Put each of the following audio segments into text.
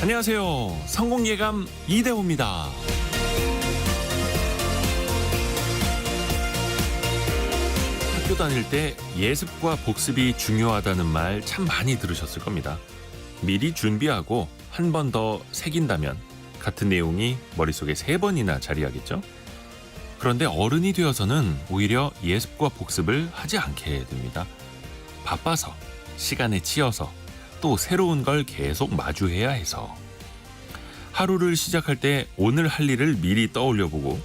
안녕하세요. 성공예감 이대호입니다. 학교 다닐 때 예습과 복습이 중요하다는 말 참 많이 들으셨을 겁니다. 미리 준비하고 한 번 더 새긴다면 같은 내용이 머릿속에 3번이나 자리하겠죠? 그런데 어른이 되어서는 오히려 예습과 복습을 하지 않게 됩니다. 바빠서, 시간에 치여서, 또 새로운 걸 계속 마주해야 해서. 하루를 시작할 때 오늘 할 일을 미리 떠올려보고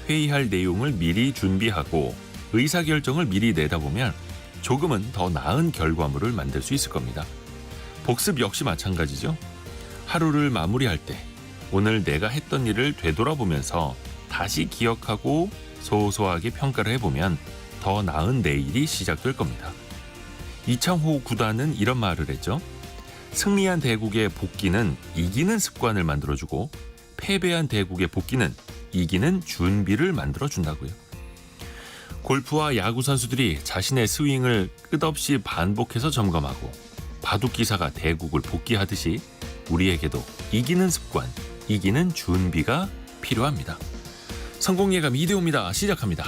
회의할 내용을 미리 준비하고 의사결정을 미리 내다보면 조금은 더 나은 결과물을 만들 수 있을 겁니다. 복습 역시 마찬가지죠. 하루를 마무리할 때 오늘 내가 했던 일을 되돌아보면서 다시 기억하고 소소하게 평가를 해보면 더 나은 내일이 시작될 겁니다. 이창호 구단은 이런 말을 했죠. 승리한 대국의 복귀는 이기는 습관을 만들어주고 패배한 대국의 복귀는 이기는 준비를 만들어준다고요. 골프와 야구 선수들이 자신의 스윙을 끝없이 반복해서 점검하고 바둑 기사가 대국을 복귀하듯이 우리에게도 이기는 습관, 이기는 준비가 필요합니다. 성공예감 이대호입니다. 시작합니다.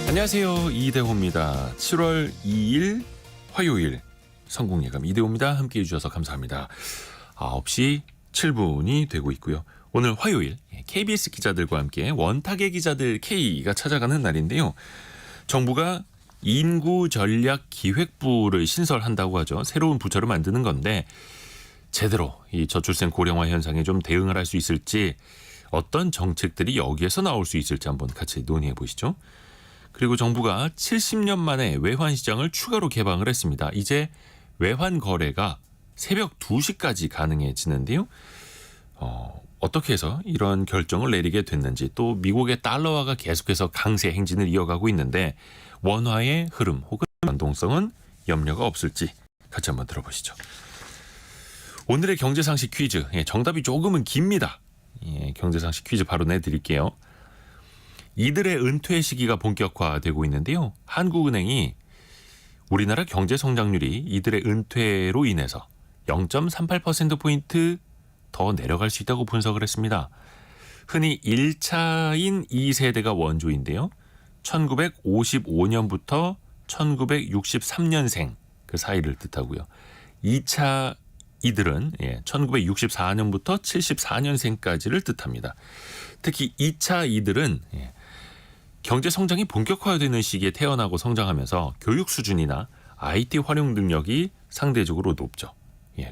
안녕하세요. 이대호입니다. 7월 2일 화요일 성공예감 이대호입니다. 함께해 주셔서 감사합니다. 9시 7분이 되고 있고요. 오늘 화요일 KBS 기자들과 함께 원탁의 기자들 K가 찾아가는 날인데요. 정부가 인구전략기획부를 신설한다고 하죠. 새로운 부처를 만드는 건데 제대로 이 저출생 고령화 현상에 좀 대응을 할 수 있을지, 어떤 정책들이 여기에서 나올 수 있을지 한번 같이 논의해 보시죠. 그리고 정부가 70년 만에 외환시장을 추가로 개방을 했습니다. 이제 외환 거래가 새벽 2시까지 가능해지는데요. 어떻게 해서 이런 결정을 내리게 됐는지, 또 미국의 달러화가 계속해서 강세 행진을 이어가고 있는데 원화의 흐름 혹은 변동성은 염려가 없을지 같이 한번 들어보시죠. 오늘의 경제상식 퀴즈, 정답이 조금은 깁니다. 경제상식 퀴즈 바로 내드릴게요. 이들의 은퇴 시기가 본격화되고 있는데요. 한국은행이 우리나라 경제 성장률이 이들의 은퇴로 인해서 0.38%포인트 더 내려갈 수 있다고 분석을 했습니다. 흔히 1차인 2세대가 원조인데요. 1955년부터 1963년생 그 사이를 뜻하고요. 2차 이들은 1964년부터 74년생까지를 뜻합니다. 특히 2차 이들은 경제 성장이 본격화되는 시기에 태어나고 성장하면서 교육 수준이나 IT 활용 능력이 상대적으로 높죠.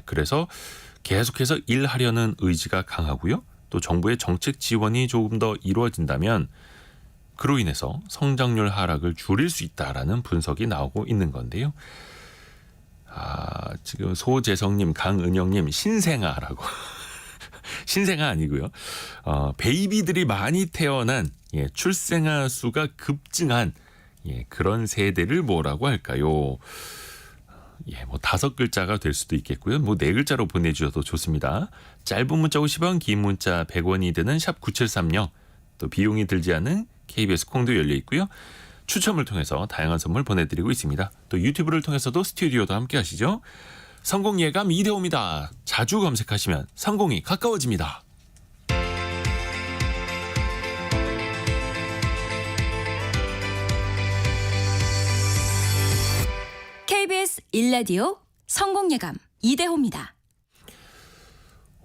그래서 계속해서 일하려는 의지가 강하고요. 또 정부의 정책 지원이 조금 더 이루어진다면 그로 인해서 성장률 하락을 줄일 수 있다라는 분석이 나오고 있는 건데요. 지금 소재성님, 강은영님 신생아라고 신생아 아니고요. 베이비들이 많이 태어난 출생아 수가 급증한 그런 세대를 뭐라고 할까요? 뭐 5글자가 될 수도 있겠고요. 뭐 4글자로 보내주셔도 좋습니다. 짧은 문자 50원, 긴 문자 100원이 드는 샵 9730, 또 비용이 들지 않은 KBS 콩도 열려 있고요. 추첨을 통해서 다양한 선물 보내드리고 있습니다. 또 유튜브를 통해서도 스튜디오도 함께 하시죠. 성공예감 이대호입니다. 자주 검색하시면 성공이 가까워집니다. KBS 1라디오 성공예감 이대호입니다.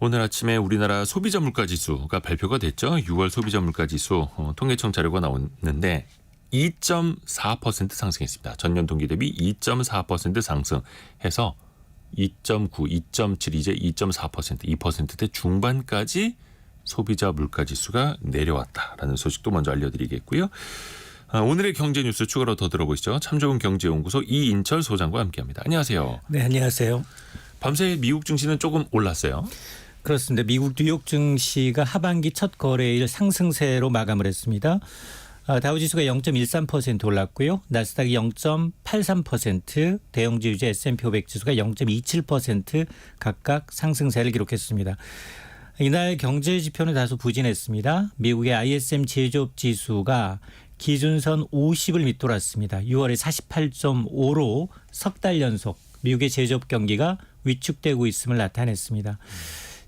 오늘 아침에 우리나라 소비자 물가지수가 발표가 됐죠. 6월 소비자 물가지수 통계청 자료가 나왔는데 2.4% 상승했습니다. 전년 동기 대비 2.4% 상승해서 2.9, 2.7, 이제 2.4%, 2%대 중반까지 소비자 물가지수가 내려왔다라는 소식도 먼저 알려드리겠고요. 오늘의 경제 뉴스 추가로 더 들어보시죠. 참 좋은 경제연구소 이인철 소장과 함께합니다. 안녕하세요. 네, 안녕하세요. 밤새 미국 증시는 조금 올랐어요. 그렇습니다. 미국 뉴욕 증시가 하반기 첫 거래일 상승세로 마감을 했습니다. 다우지수가 0.13% 올랐고요. 나스닥이 0.83%, 대형주유지 S&P 500 지수가 0.27% 각각 상승세를 기록했습니다. 이날 경제 지표는 다소 부진했습니다. 미국의 ISM 제조업 지수가 기준선 50을 밑돌았습니다. 6월에 48.5로 석 달 연속 미국의 제조업 경기가 위축되고 있음을 나타냈습니다.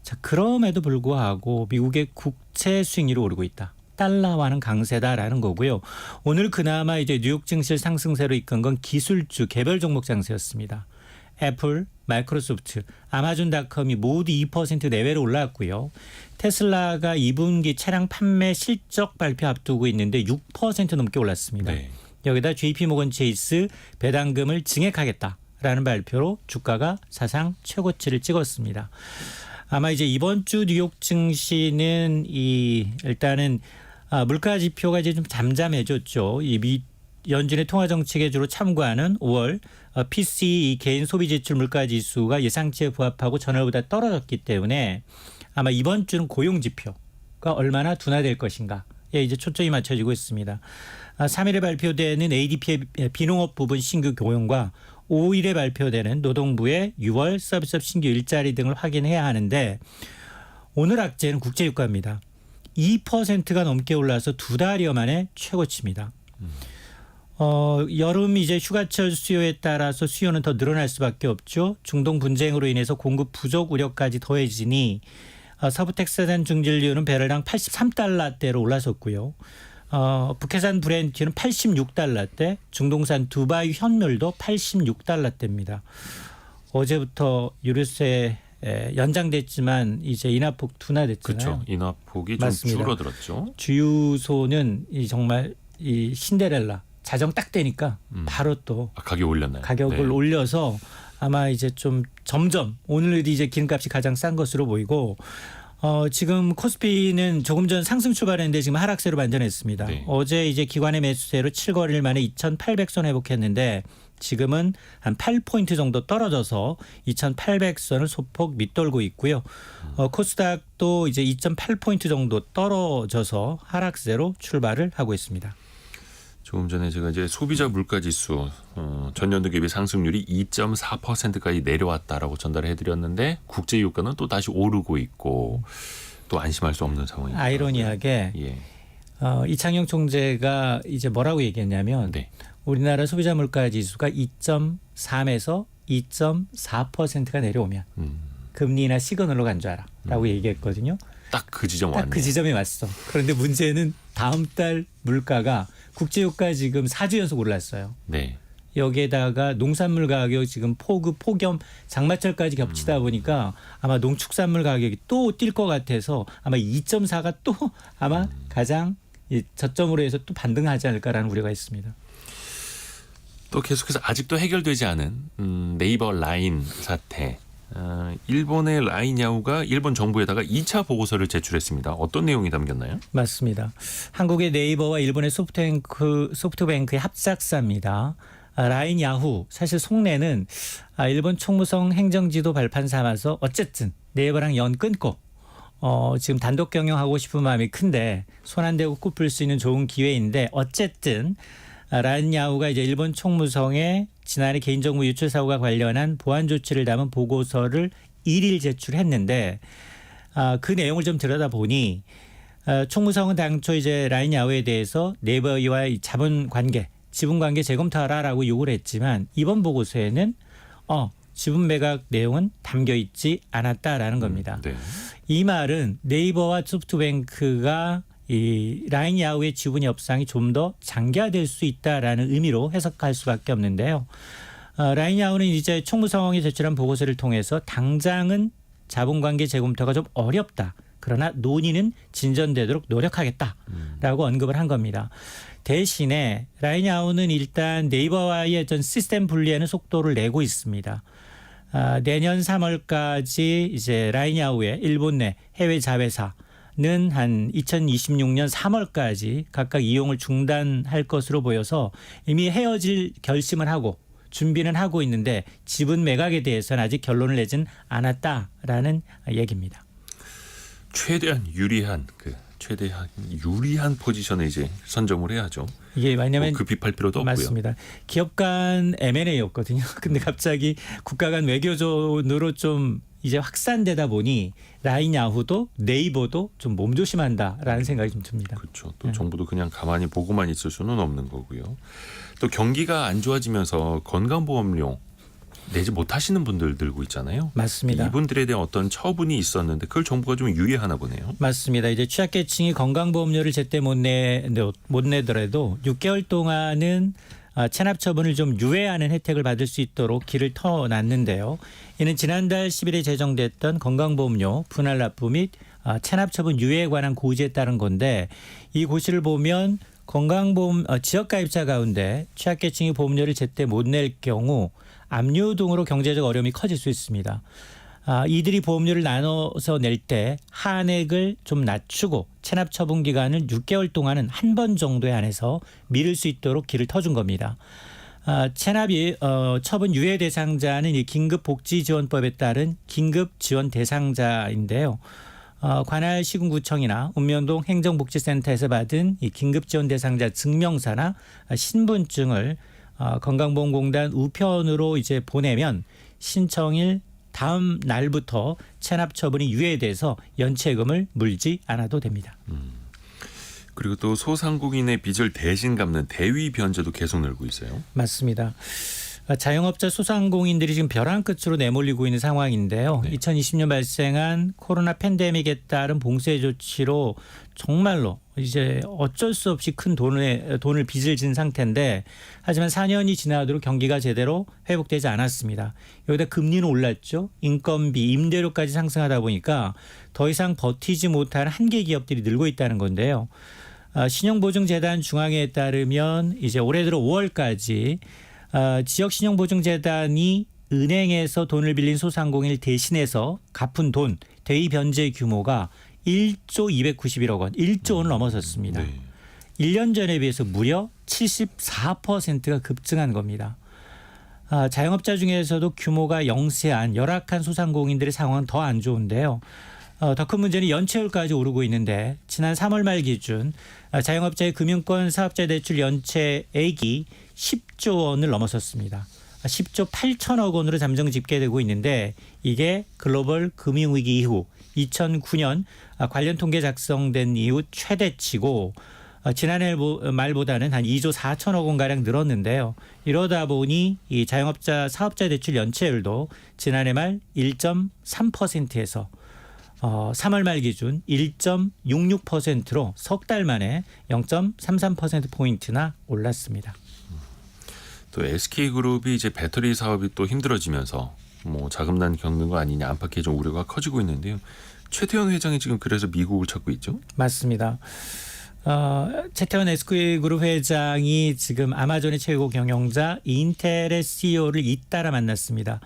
자, 그럼에도 불구하고 미국의 국채 수익률이 오르고 있다. 달러화는 강세다라는 거고요. 오늘 그나마 이제 뉴욕 증시를 상승세로 이끈 건 기술주 개별 종목 장세였습니다. 애플, 마이크로소프트, 아마존닷컴이 모두 2% 내외로 올라왔고요. 테슬라가 2분기 차량 판매 실적 발표 앞두고 있는데 6% 넘게 올랐습니다. 네. 여기다 JP모건 체이스 배당금을 증액하겠다라는 발표로 주가가 사상 최고치를 찍었습니다. 아마 이제 이번 주 뉴욕 증시는 일단은 물가 지표가 이제 좀 잠잠해졌죠. 이 연준의 통화 정책에 주로 참고하는 5월 PCE 개인 소비 지출 물가 지수가 예상치에 부합하고 전월보다 떨어졌기 때문에 아마 이번 주는 고용 지표가 얼마나 둔화될 것인가에 이제 초점이 맞춰지고 있습니다. 3일에 발표되는 ADP의 비농업 부분 신규 고용과 5일에 발표되는 노동부의 6월 서비스업 신규 일자리 등을 확인해야 하는데 오늘 악재는 국제유가입니다. 2%가 넘게 올라서 2달여 만에 최고치입니다. 여름 이제 휴가철 수요에 따라서 수요는 더 늘어날 수밖에 없죠. 중동 분쟁으로 인해서 공급 부족 우려까지 더해지니 서부 텍사산 중진류는 배럴당 83달러대로 올라섰고요. 북해산 브렌트는 86달러대, 중동산 두바이 현물도 86달러대입니다. 어제부터 유류세 연장됐지만 이제 인하폭 둔화됐잖아요. 그렇죠. 인하폭이 맞습니다. 좀 줄어들었죠. 주유소는 정말 이 신데렐라 자정 딱 되니까 바로 또 가격 올렸나요? 가격을 네. 올려서 아마 이제 좀 점점 오늘 이제 기름값이 가장 싼 것으로 보이고 지금 코스피는 조금 전 상승 출발했는데 지금 하락세로 반전했습니다. 네. 어제 이제 기관의 매수세로 7거래일 만에 2,800선 회복했는데 지금은 한 8포인트 정도 떨어져서 2,800선을 소폭 밑돌고 있고요. 코스닥도 이제 2.8포인트 정도 떨어져서 하락세로 출발을 하고 있습니다. 조금 전에 제가 이제 소비자 물가지수 전년도 대비 상승률이 2.4%까지 내려왔다라고 전달을 해드렸는데 국제 유가는 또 다시 오르고 있고 또 안심할 수 없는 상황입니다. 아이러니하게 예. 이창용 총재가 이제 뭐라고 얘기했냐면 네. 우리나라 소비자 물가 지수가 2.3에서 2.4%가 내려오면 금리나 시그널로 간 줄 알아라고 얘기했거든요. 딱 그 지점 딱 왔네요. 그 지점에 왔어. 그런데 문제는 다음 달 물가가 국제유가 지금 4주 연속 올랐어요. 네. 여기에다가 농산물 가격 지금 폭염 장마철까지 겹치다 보니까 아마 농축산물 가격이 또 뛸 것 같아서 아마 2.4가 또 아마 가장 저점으로 해서 또 반등하지 않을까라는 우려가 있습니다. 또 계속해서 아직도 해결되지 않은 네이버 라인 사태. 일본의 라인 야후가 일본 정부에다가 2차 보고서를 제출했습니다. 어떤 내용이 담겼나요? 맞습니다. 한국의 네이버와 일본의 소프트뱅크의 합작사입니다. 라인 야후 사실 속내는 일본 총무성 행정지도 발판 삼아서 어쨌든 네이버랑 연 끊고 지금 단독 경영하고 싶은 마음이 큰데 손 안 대고 꼽을 수 있는 좋은 기회인데 어쨌든 라인 야후가 이제 일본 총무성에 지난해 개인정보 유출 사고가 관련한 보안 조치를 담은 보고서를 1일 제출했는데 그 내용을 좀 들여다보니 총무성은 당초 이제 라인 야후에 대해서 네이버와의 자본 관계, 지분 관계 재검토하라라고 요구를 했지만 이번 보고서에는 지분 매각 내용은 담겨 있지 않았다라는 겁니다. 네. 이 말은 네이버와 소프트뱅크가 이 라인 야후의 지분 협상이 좀 더 장기화될 수 있다라는 의미로 해석할 수밖에 없는데요. 라인 야후는 이제 총무성이 제출한 보고서를 통해서 당장은 자본관계 재검토가 좀 어렵다. 그러나 논의는 진전되도록 노력하겠다라고 언급을 한 겁니다. 대신에 라인 야후는 일단 네이버와의 전 시스템 분리하는 속도를 내고 있습니다. 내년 3월까지 이제 라인 야후의 일본 내 해외 자회사 는 한 2026년 3월까지 각각 이용을 중단할 것으로 보여서 이미 헤어질 결심을 하고 준비는 하고 있는데 지분 매각에 대해서는 아직 결론을 내진 않았다라는 얘기입니다. 최대한 유리한 포지션을 이제 선점을 해야죠. 이게 왜냐하면 급입할 필요도 없고요. 맞습니다. 기업 간 M&A였거든요. 근데 갑자기 국가 간 외교전으로 좀 이제 확산되다 보니 라인 야후도 네이버도 좀 몸조심한다라는 생각이 좀 듭니다. 그렇죠. 또 정부도 그냥 가만히 보고만 있을 수는 없는 거고요. 또 경기가 안 좋아지면서 건강보험료 내지 못하시는 분들 늘고 있잖아요. 맞습니다. 이분들에 대한 어떤 처분이 있었는데 그걸 정부가 좀 유예하나 보네요. 맞습니다. 이제 취약계층이 건강보험료를 제때 못 내더라도 6개월 동안은 체납 처분을 좀 유예하는 혜택을 받을 수 있도록 길을 터놨는데요. 이는 지난달 10일에 제정됐던 건강보험료 분할 납부 및 체납 처분 유예에 관한 고지에 따른 건데 이 고시를 보면 건강보험 지역가입자 가운데 취약계층이 보험료를 제때 못 낼 경우 압류 등으로 경제적 어려움이 커질 수 있습니다. 이들이 보험료를 나눠서 낼 때 한액을 좀 낮추고 체납 처분 기간을 6개월 동안은 한 번 정도에 한해서 미룰 수 있도록 길을 터준 겁니다. 체납이 처분 유예 대상자는 이 긴급복지지원법에 따른 긴급지원 대상자인데요. 관할 시군구청이나 읍면동 행정복지센터에서 받은 이 긴급지원 대상자 증명사나 신분증을 건강보험공단 우편으로 이제 보내면 신청일 다음 날부터 체납 처분이 유예돼서 연체금을 물지 않아도 됩니다. 그리고 또 소상공인의 빚을 대신 갚는 대위 변제도 계속 늘고 있어요. 맞습니다. 자영업자 소상공인들이 지금 벼랑 끝으로 내몰리고 있는 상황인데요. 네. 2020년 발생한 코로나 팬데믹에 따른 봉쇄 조치로 정말로 이제 어쩔 수 없이 큰 돈을 빚을 진 상태인데 하지만 4년이 지나도록 경기가 제대로 회복되지 않았습니다. 여기다 금리는 올랐죠. 인건비, 임대료까지 상승하다 보니까 더 이상 버티지 못한 한계 기업들이 늘고 있다는 건데요. 신용보증재단 중앙회에 따르면 이제 올해 들어 5월까지 지역신용보증재단이 은행에서 돈을 빌린 소상공인을 대신해서 갚은 돈 대위 변제 규모가 1조 291억 원, 1조 원을 넘어섰습니다. 네. 1년 전에 비해서 무려 74%가 급증한 겁니다. 자영업자 중에서도 규모가 영세한 열악한 소상공인들의 상황은 더 안 좋은데요. 더 큰 문제는 연체율까지 오르고 있는데 지난 3월 말 기준 자영업자의 금융권 사업자 대출 연체액이 10조 원을 넘어섰습니다. 10조 8천억 원으로 잠정 집계되고 있는데 이게 글로벌 금융위기 이후 2009년 관련 통계 작성된 이후 최대치고 지난해 말보다는 한 2조 4천억 원가량 늘었는데요. 이러다 보니 이 자영업자 사업자 대출 연체율도 지난해 말 1.3%에서 3월 말 기준 1.66%로 석 달 만에 0.33%포인트나 올랐습니다. 또 SK그룹이 이제 배터리 사업이 또 힘들어지면서 뭐 자금난 겪는 거 아니냐 안팎의 좀 우려가 커지고 있는데요. 최태원 회장이 지금 그래서 미국을 찾고 있죠? 맞습니다. 최태원 SK그룹 회장이 지금 아마존의 최고 경영자 인텔의 CEO를 잇따라 만났습니다.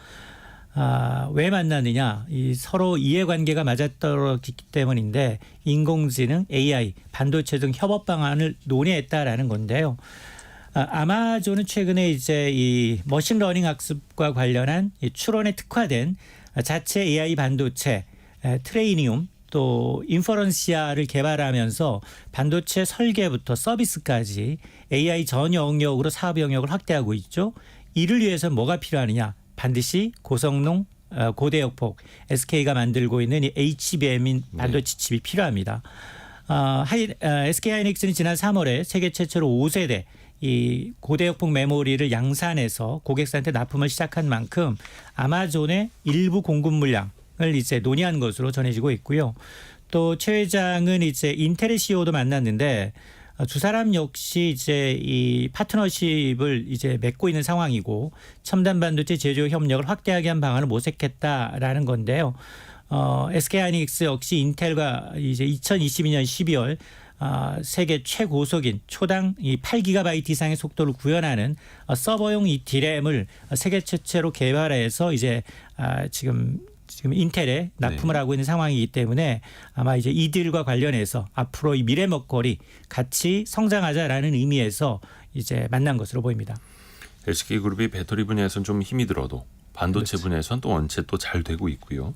왜 만났느냐? 서로 이해관계가 맞아떨어졌기 때문인데 인공지능, AI, 반도체 등 협업 방안을 논의했다라는 건데요. 아마존은 최근에 이제 이 머신러닝 학습과 관련한 추론에 특화된 자체 AI 반도체 트레이니움 또 인퍼런시아를 개발하면서 반도체 설계부터 서비스까지 AI 전 영역으로 사업 영역을 확대하고 있죠. 이를 위해서 뭐가 필요하느냐? 반드시 고성능 고대역폭 SK가 만들고 있는 이 HBM인 반도체 칩이 필요합니다. SK하이닉스는 지난 3월에 세계 최초로 5세대 이 고대역폭 메모리를 양산해서 고객사한테 납품을 시작한 만큼 아마존의 일부 공급 물량을 이제 논의한 것으로 전해지고 있고요. 또 최 회장은 이제 인텔의 CEO도 만났는데 두 사람 역시 이제 이 파트너십을 이제 맺고 있는 상황이고 첨단 반도체 제조 협력을 확대하기 위한 방안을 모색했다라는 건데요. SK하이닉스 역시 인텔과 이제 2022년 12월 세계 최고속인 초당 이 8GB 이상의 속도를 구현하는 서버용 이 D램을 세계 최초로 개발해서 이제 지금 인텔에 납품을 하고 있는 상황이기 때문에 아마 이제 이들과 관련해서 앞으로 이 미래 먹거리 같이 성장하자라는 의미에서 이제 만난 것으로 보입니다. SK그룹이 배터리 분야에서는 좀 힘이 들어도 반도체 분야에서는 또 원체 또 잘 되고 있고요.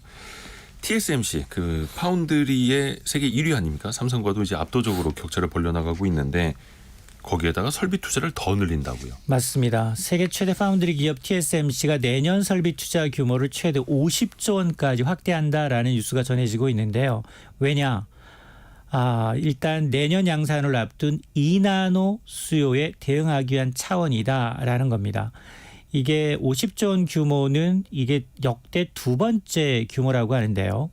TSMC 그 파운드리의 세계 1위 아닙니까? 삼성과도 이제 압도적으로 격차를 벌려나가고 있는데 거기에다가 설비 투자를 더 늘린다고요. 맞습니다. 세계 최대 파운드리 기업 TSMC가 내년 설비 투자 규모를 최대 50조 원까지 확대한다라는 뉴스가 전해지고 있는데요. 왜냐? 일단 내년 양산을 앞둔 2나노 수요에 대응하기 위한 차원이다라는 겁니다. 이게 50조 원 규모는 이게 역대 두 번째 규모라고 하는데요.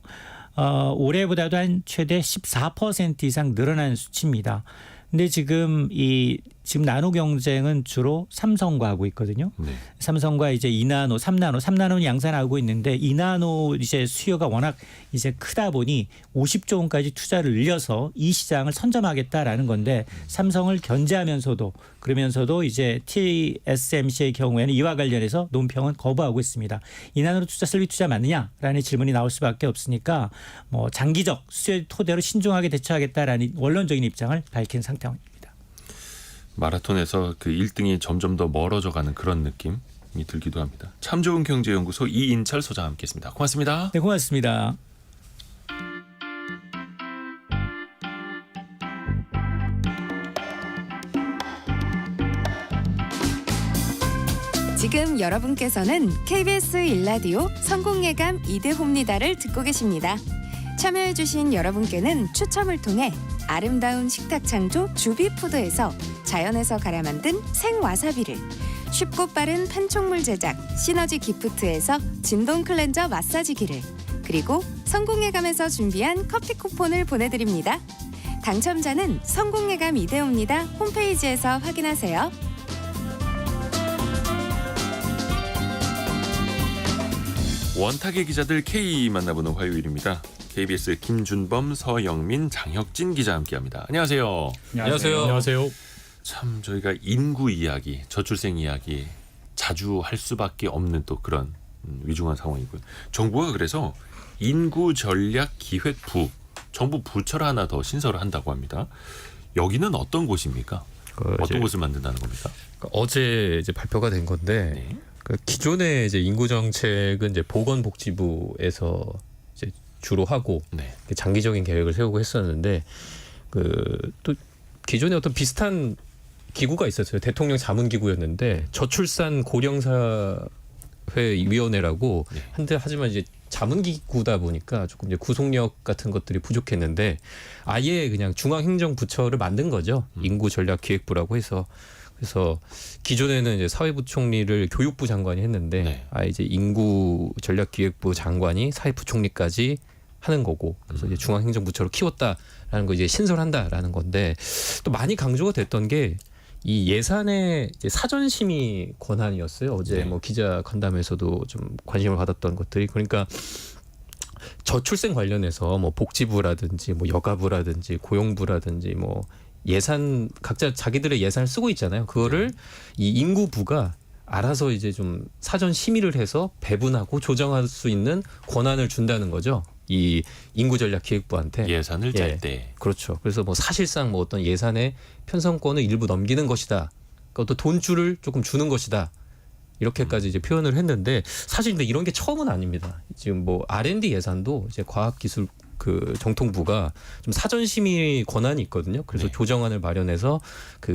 올해보다도 한 최대 14% 이상 늘어난 수치입니다. 근데 지금 나노 경쟁은 주로 삼성과 하고 있거든요. 네. 삼성과 이제 2나노, 3나노는 양산하고 있는데 2나노 이제 수요가 워낙 이제 크다 보니 50조 원까지 투자를 늘려서 이 시장을 선점하겠다라는 건데 삼성을 견제하면서도 그러면서도 이제 TSMC의 경우에는 이와 관련해서 논평은 거부하고 있습니다. 2나노 투자 설비 투자 맞느냐라는 질문이 나올 수밖에 없으니까 뭐 장기적 수요 토대로 신중하게 대처하겠다라는 원론적인 입장을 밝힌 상태입니다. 마라톤에서 그 1등이 점점 더 멀어져가는 그런 느낌이 들기도 합니다. 참 좋은 경제연구소 이인철 소장 함께했습니다. 고맙습니다. 네, 고맙습니다. 지금 여러분께서는 KBS 일라디오 성공예감 이대호입니다를 듣고 계십니다. 참여해주신 여러분께는 추첨을 통해 아름다운 식탁 창조 주비푸드에서 자연에서 갈아 만든 생와사비를, 쉽고 빠른 판촉물 제작 시너지 기프트에서 진동 클렌저 마사지기를, 그리고 성공예감에서 준비한 커피 쿠폰을 보내드립니다. 당첨자는 성공예감 이대호입니다 홈페이지에서 확인하세요. 원탁의 기자들 K 만나보는 화요일입니다. KBS 김준범, 서영민, 장혁진 기자 함께합니다. 안녕하세요. 안녕하세요. 참 저희가 인구 이야기, 저출생 이야기 자주 할 수밖에 없는 또 그런 위중한 상황이고요. 정부가 그래서 인구 전략 기획부, 정부 부처를 하나 더 신설을 한다고 합니다. 여기는 어떤 곳입니까? 어떤 곳을 만든다는 겁니까? 어제 이제 발표가 된 건데 네. 기존의 이제 인구 정책은 이제 보건복지부에서 이제 주로 하고 네. 장기적인 계획을 세우고 했었는데 또 기존에 어떤 비슷한 기구가 있었어요. 대통령 자문기구였는데 저출산 고령사회위원회라고 네. 한데 하지만 이제 자문기구다 보니까 조금 이제 구속력 같은 것들이 부족했는데 아예 그냥 중앙행정부처를 만든 거죠. 인구전략기획부라고 해서. 그래서 기존에는 이제 사회부총리를 교육부 장관이 했는데 네. 이제 인구전략기획부 장관이 사회부총리까지 하는 거고, 그래서 이제 중앙행정부처로 키웠다라는 거 이제 신설한다라는 건데, 또 많이 강조가 됐던 게 이 예산의 이제 사전 심의 권한이었어요. 어제 네. 뭐 기자 간담회에서도 좀 관심을 받았던 것들이, 그러니까 저출생 관련해서 뭐 복지부라든지 뭐 여가부라든지 고용부라든지 뭐 예산 각자 자기들의 예산을 쓰고 있잖아요. 그거를 이 인구부가 알아서 이제 좀 사전 심의를 해서 배분하고 조정할 수 있는 권한을 준다는 거죠. 이 인구전략기획부한테 예산을 짤 때. 그렇죠. 그래서 뭐 사실상 뭐 어떤 예산의 편성권을 일부 넘기는 것이다. 그러니까 또 돈줄을 조금 주는 것이다. 이렇게까지 이제 표현을 했는데, 사실 근데 이런 게 처음은 아닙니다. 지금 뭐 R&D 예산도 이제 과학기술 정통부가 좀 사전 심의 권한이 있거든요. 그래서 네. 조정안을 마련해서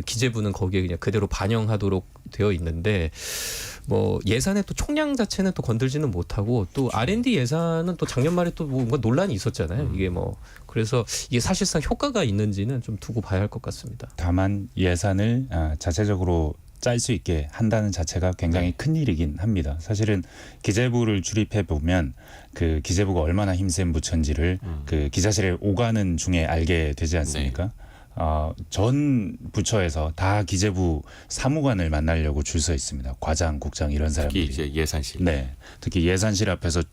기재부는 거기에 그냥 그대로 반영하도록 되어 있는데, 뭐 예산의 또 총량 자체는 또 건들지는 못하고, 또 R&D 예산은 또 작년 말에 또 뭔가 논란이 있었잖아요. 이게 뭐 그래서 이게 사실상 효과가 있는지는 좀 두고 봐야 할 것 같습니다. 다만 예산을 자체적으로 짤 수 있게 한다는 자체가 굉장히 네. 큰 일이긴 합니다. 사실은 기재부를 출입해 보면 그 기재부가 얼마나 힘센 부처인지를 그 기자실에 오가는 중에 알게 되지 않습니까? 전 부처에서 다 기재부 사무관을 만나려고 줄 서 있습니다. 과장, 국장 이런 특히 사람들이. 이제 예산실. 네, 특히 예산실 앞에서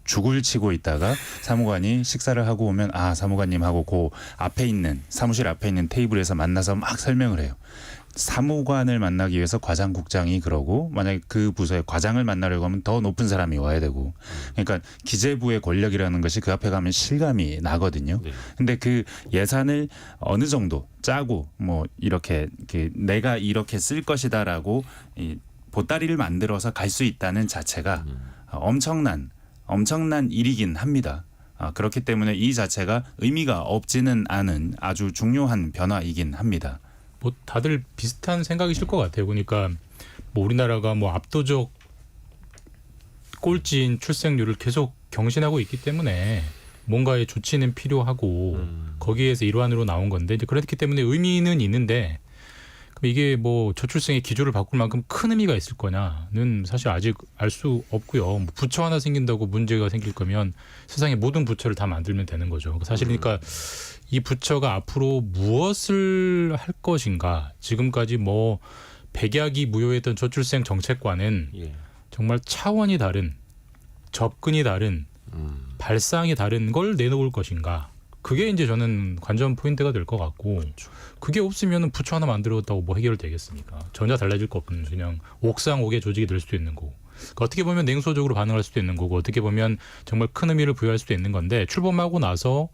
죽을 치고 있다가 사무관이 식사를 하고 오면 사무관님하고 그 앞에 있는 사무실 앞에 있는 테이블에서 만나서 막 설명을 해요. 사무관을 만나기 위해서 과장, 국장이 그러고, 만약에 그 부서의 과장을 만나려고 하면 더 높은 사람이 와야 되고, 그러니까 기재부의 권력이라는 것이 그 앞에 가면 실감이 나거든요. 네. 근데 그 예산을 어느 정도 짜고 뭐 이렇게 내가 이렇게 쓸 것이다라고 이 보따리를 만들어서 갈 수 있다는 자체가 엄청난 일이긴 합니다. 그렇기 때문에 이 자체가 의미가 없지는 않은 아주 중요한 변화이긴 합니다. 뭐 다들 비슷한 생각이실 것 같아요. 그러니까 뭐 우리나라가 뭐 압도적 꼴찌인 출생률을 계속 경신하고 있기 때문에 뭔가의 조치는 필요하고 거기에서 일환으로 나온 건데 이제 그렇기 때문에 의미는 있는데 이게 뭐 저출생의 기조를 바꿀 만큼 큰 의미가 있을 거냐는 사실 아직 알 수 없고요. 뭐 부처 하나 생긴다고 문제가 생길 거면 세상의 모든 부처를 다 만들면 되는 거죠. 사실 그러니까 이 부처가 앞으로 무엇을 할 것인가 지금까지 뭐 백약이 무효했던 저출생 정책과는 예. 정말 차원이 다른 접근이 다른 발상이 다른 걸 내놓을 것인가 그게 이제 저는 관전 포인트가 될 것 같고 그게 없으면 부처 하나 만들었다고 뭐 해결되겠습니까? 전혀 달라질 거 없는 그냥 옥상옥의 조직이 될 수도 있는 거고 그러니까 어떻게 보면 냉소적으로 반응할 수도 있는 거고 어떻게 보면 정말 큰 의미를 부여할 수도 있는 건데 출범하고 나서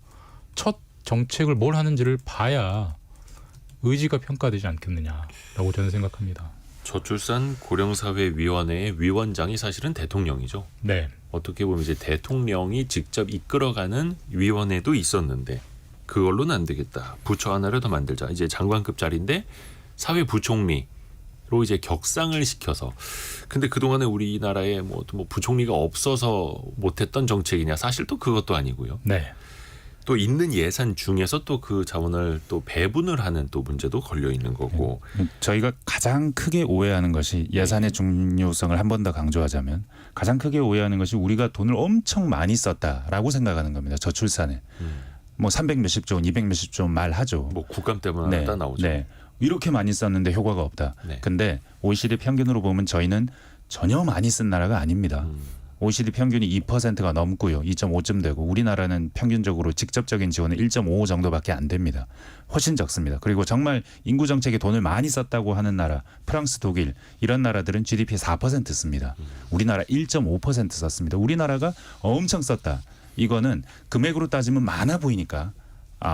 첫 정책을 뭘 하는지를 봐야 의지가 평가되지 않겠느냐라고 저는 생각합니다. 저출산 고령사회위원회의 위원장이 사실은 대통령이죠. 네. 어떻게 보면 이제 대통령이 직접 이끌어가는 위원회도 있었는데 그걸로는 안 되겠다. 부처 하나를 더 만들자. 이제 장관급 자리인데 사회부총리로 이제 격상을 시켜서 근데 그동안에 우리나라에 뭐 부총리가 없어서 못했던 정책이냐 사실 또 그것도 아니고요. 네. 또 있는 예산 중에서 또 그 자원을 또 배분을 하는 또 문제도 걸려 있는 거고. 저희가 가장 크게 오해하는 것이 예산의 중요성을 한 번 더 강조하자면 가장 크게 오해하는 것이 우리가 돈을 엄청 많이 썼다라고 생각하는 겁니다. 저출산에. 뭐 300 몇십 조 원, 200 몇십 조 원 말하죠. 뭐 국감 때문에 다 나오죠. 네. 이렇게 많이 썼는데 효과가 없다. 네. 근데 OECD 평균으로 보면 저희는 전혀 많이 쓴 나라가 아닙니다. OECD 평균이 2%가 넘고요. 2.5쯤 되고 우리나라는 평균적으로 직접적인 지원은 1.5 정도밖에 안 됩니다. 훨씬 적습니다. 그리고 정말 인구 정책에 돈을 많이 썼다고 하는 나라 프랑스, 독일 이런 나라들은 GDP 4% 씁니다. 우리나라 1.5% 썼습니다. 우리나라가 엄청 썼다. 이거는 금액으로 따지면 많아 보이니까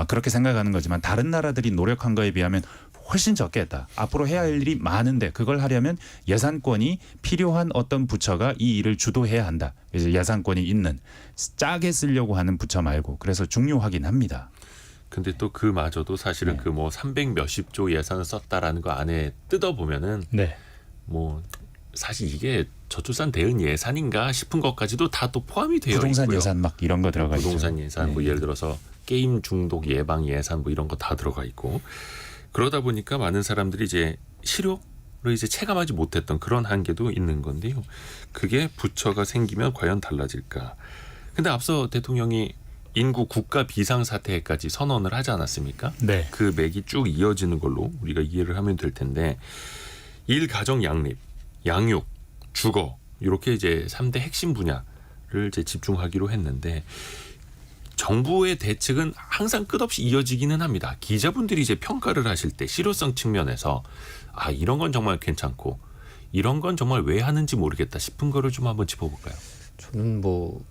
그렇게 생각하는 거지만 다른 나라들이 노력한 거에 비하면 훨씬 적게 했다. 앞으로 해야 할 일이 많은데 그걸 하려면 예산권이 필요한 어떤 부처가 이 일을 주도해야 한다. 이제 예산권이 있는 짜게 쓰려고 하는 부처 말고 그래서 중요하긴 합니다. 근데 또 그마저도 사실은 네. 그 뭐 300 몇십 조 예산을 썼다라는 거 안에 뜯어보면은 네. 뭐 사실 이게 저출산 대응 예산인가 싶은 것까지도 다 또 포함이 되어 부동산 있고요. 예산 막 이런 거 들어가 있죠. 부동산 예산 뭐 네. 예를 들어서 게임 중독 예방 예산 뭐 이런 거 다 들어가 있고 그러다 보니까 많은 사람들이 이제 실효를 이제 체감하지 못했던 그런 한계도 있는 건데요. 그게 부처가 생기면 과연 달라질까? 근데 앞서 대통령이 인구 국가 비상사태까지 선언을 하지 않았습니까? 네. 그 맥이 쭉 이어지는 걸로 우리가 이해를 하면 될 텐데 일 가정 양립, 양육, 주거 이렇게 이제 3대 핵심 분야를 이제 집중하기로 했는데 정부의 대책은 항상 끝없이 이어지기는 합니다. 기자분들이 이제 평가를 하실 때 실효성 측면에서 이런 건 정말 괜찮고 이런 건 정말 왜 하는지 모르겠다 싶은 거를 좀 한번 짚어볼까요? 저는 뭐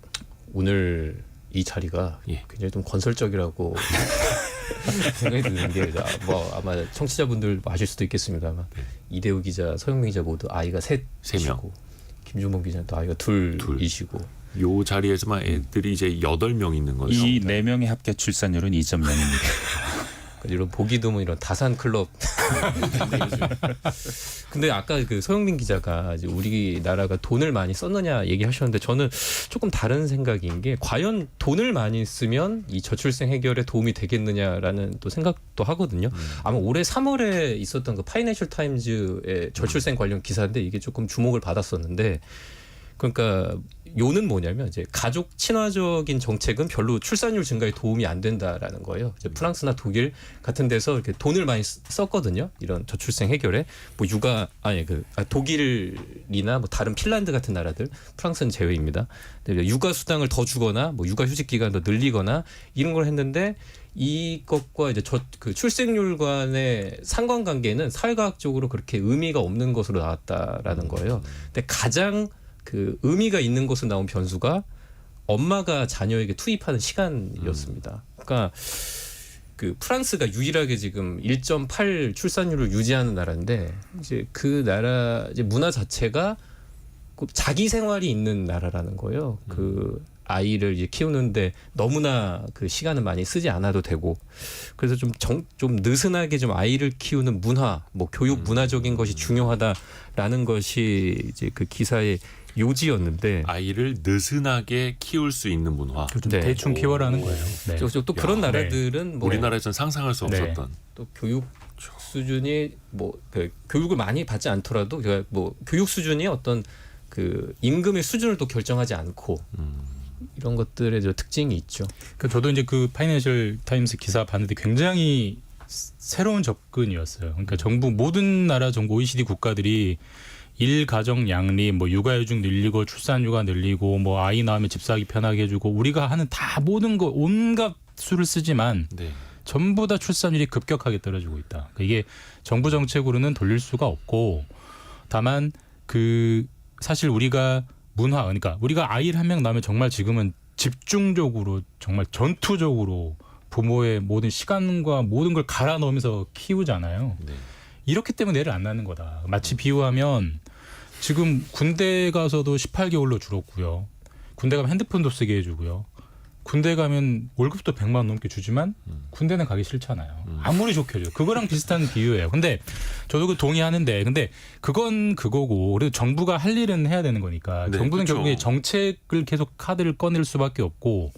오늘 이 자리가 예. 굉장히 좀 건설적이라고 생각이 드는 게 뭐 아마 청취자분들 아실 수도 있겠습니다만 이대호 기자, 서영민 기자 모두 아이가 세 명. 셋이고 김준범 기자는 또 아이가 둘이시고 요 자리에서만 애들이 이제 8명 있는 거죠. 이 4명의 합계 출산율은 2.0입니다. 이런 보기 드문 이런 다산 클럽. 근데 아까 그 서영민 기자가 이제 우리나라가 돈을 많이 썼느냐 얘기하셨는데 저는 조금 다른 생각인 게 과연 돈을 많이 쓰면 이 저출생 해결에 도움이 되겠느냐라는 또 생각도 하거든요. 아마 올해 3월에 있었던 그 파이낸셜 타임즈의 저출생 관련 기사인데 이게 조금 주목을 받았었는데 그러니까 요는 뭐냐면 이제 가족 친화적인 정책은 별로 출산율 증가에 도움이 안 된다라는 거예요. 이제 프랑스나 독일 같은 데서 이렇게 돈을 많이 썼거든요. 이런 저출생 해결에 뭐 독일이나 뭐 다른 핀란드 같은 나라들, 프랑스는 제외입니다. 육아 수당을 더 주거나 뭐 육아 휴직 기간을 더 늘리거나 이런 걸 했는데 이것과 이제 그 출생률 간의 상관관계는 사회과학적으로 그렇게 의미가 없는 것으로 나왔다라는 거예요. 근데 가장 그 의미가 있는 것으로 나온 변수가 엄마가 자녀에게 투입하는 시간이었습니다. 그러니까 그 프랑스가 유일하게 지금 1.8 출산율을 유지하는 나라인데 이제 그 나라 이제 문화 자체가 자기 생활이 있는 나라라는 거예요. 그 아이를 이제 키우는데 너무나 그 시간을 많이 쓰지 않아도 되고 그래서 좀 느슨하게 좀 아이를 키우는 문화, 뭐 교육 문화적인 것이 중요하다라는 것이 이제 그 기사의 요지였는데 아이를 느슨하게 키울 수 있는 문화. 좀 네. 대충 키워라는 거예요. 네. 또 그런 야, 나라들은 뭐 우리나라에서는 상상할 수 네. 없었던. 또 교육 수준이 뭐 그 교육을 많이 받지 않더라도 그러니까 뭐 교육 수준이 어떤 그 임금의 수준을 또 결정하지 않고 이런 것들의 특징이 있죠. 그러니까 저도 이제 그 파이낸셜 타임스 기사 봤는데 굉장히 새로운 접근이었어요. 그러니까 정부 모든 나라 정부 OECD 국가들이 일가정 양립, 뭐 육아휴직 늘리고 출산휴가 늘리고 뭐 아이 낳으면 집 사기 편하게 해주고 우리가 하는 다 모든 거 온갖 수를 쓰지만 네. 전부 다 출산율이 급격하게 떨어지고 있다. 그러니까 이게 정부 정책으로는 돌릴 수가 없고 다만 그 사실 우리가 문화 그러니까 우리가 아이를 한 명 낳으면 정말 지금은 집중적으로 정말 전투적으로 부모의 모든 시간과 모든 걸 갈아 넣으면서 키우잖아요. 네. 이렇기 때문에 애를 안 낳는 거다. 마치 비유하면 지금 군대 가서도 18개월로 줄었고요. 군대 가면 핸드폰도 쓰게 해주고요. 군대 가면 월급도 100만 원 넘게 주지만 군대는 가기 싫잖아요. 아무리 좋게 해줘요. 그거랑 비슷한 비유예요. 근데 저도 그 동의하는데 근데 그건 그거고 그래도 정부가 할 일은 해야 되는 거니까 네, 정부는 그렇죠. 결국에 정책을 계속 카드를 꺼낼 수밖에 없고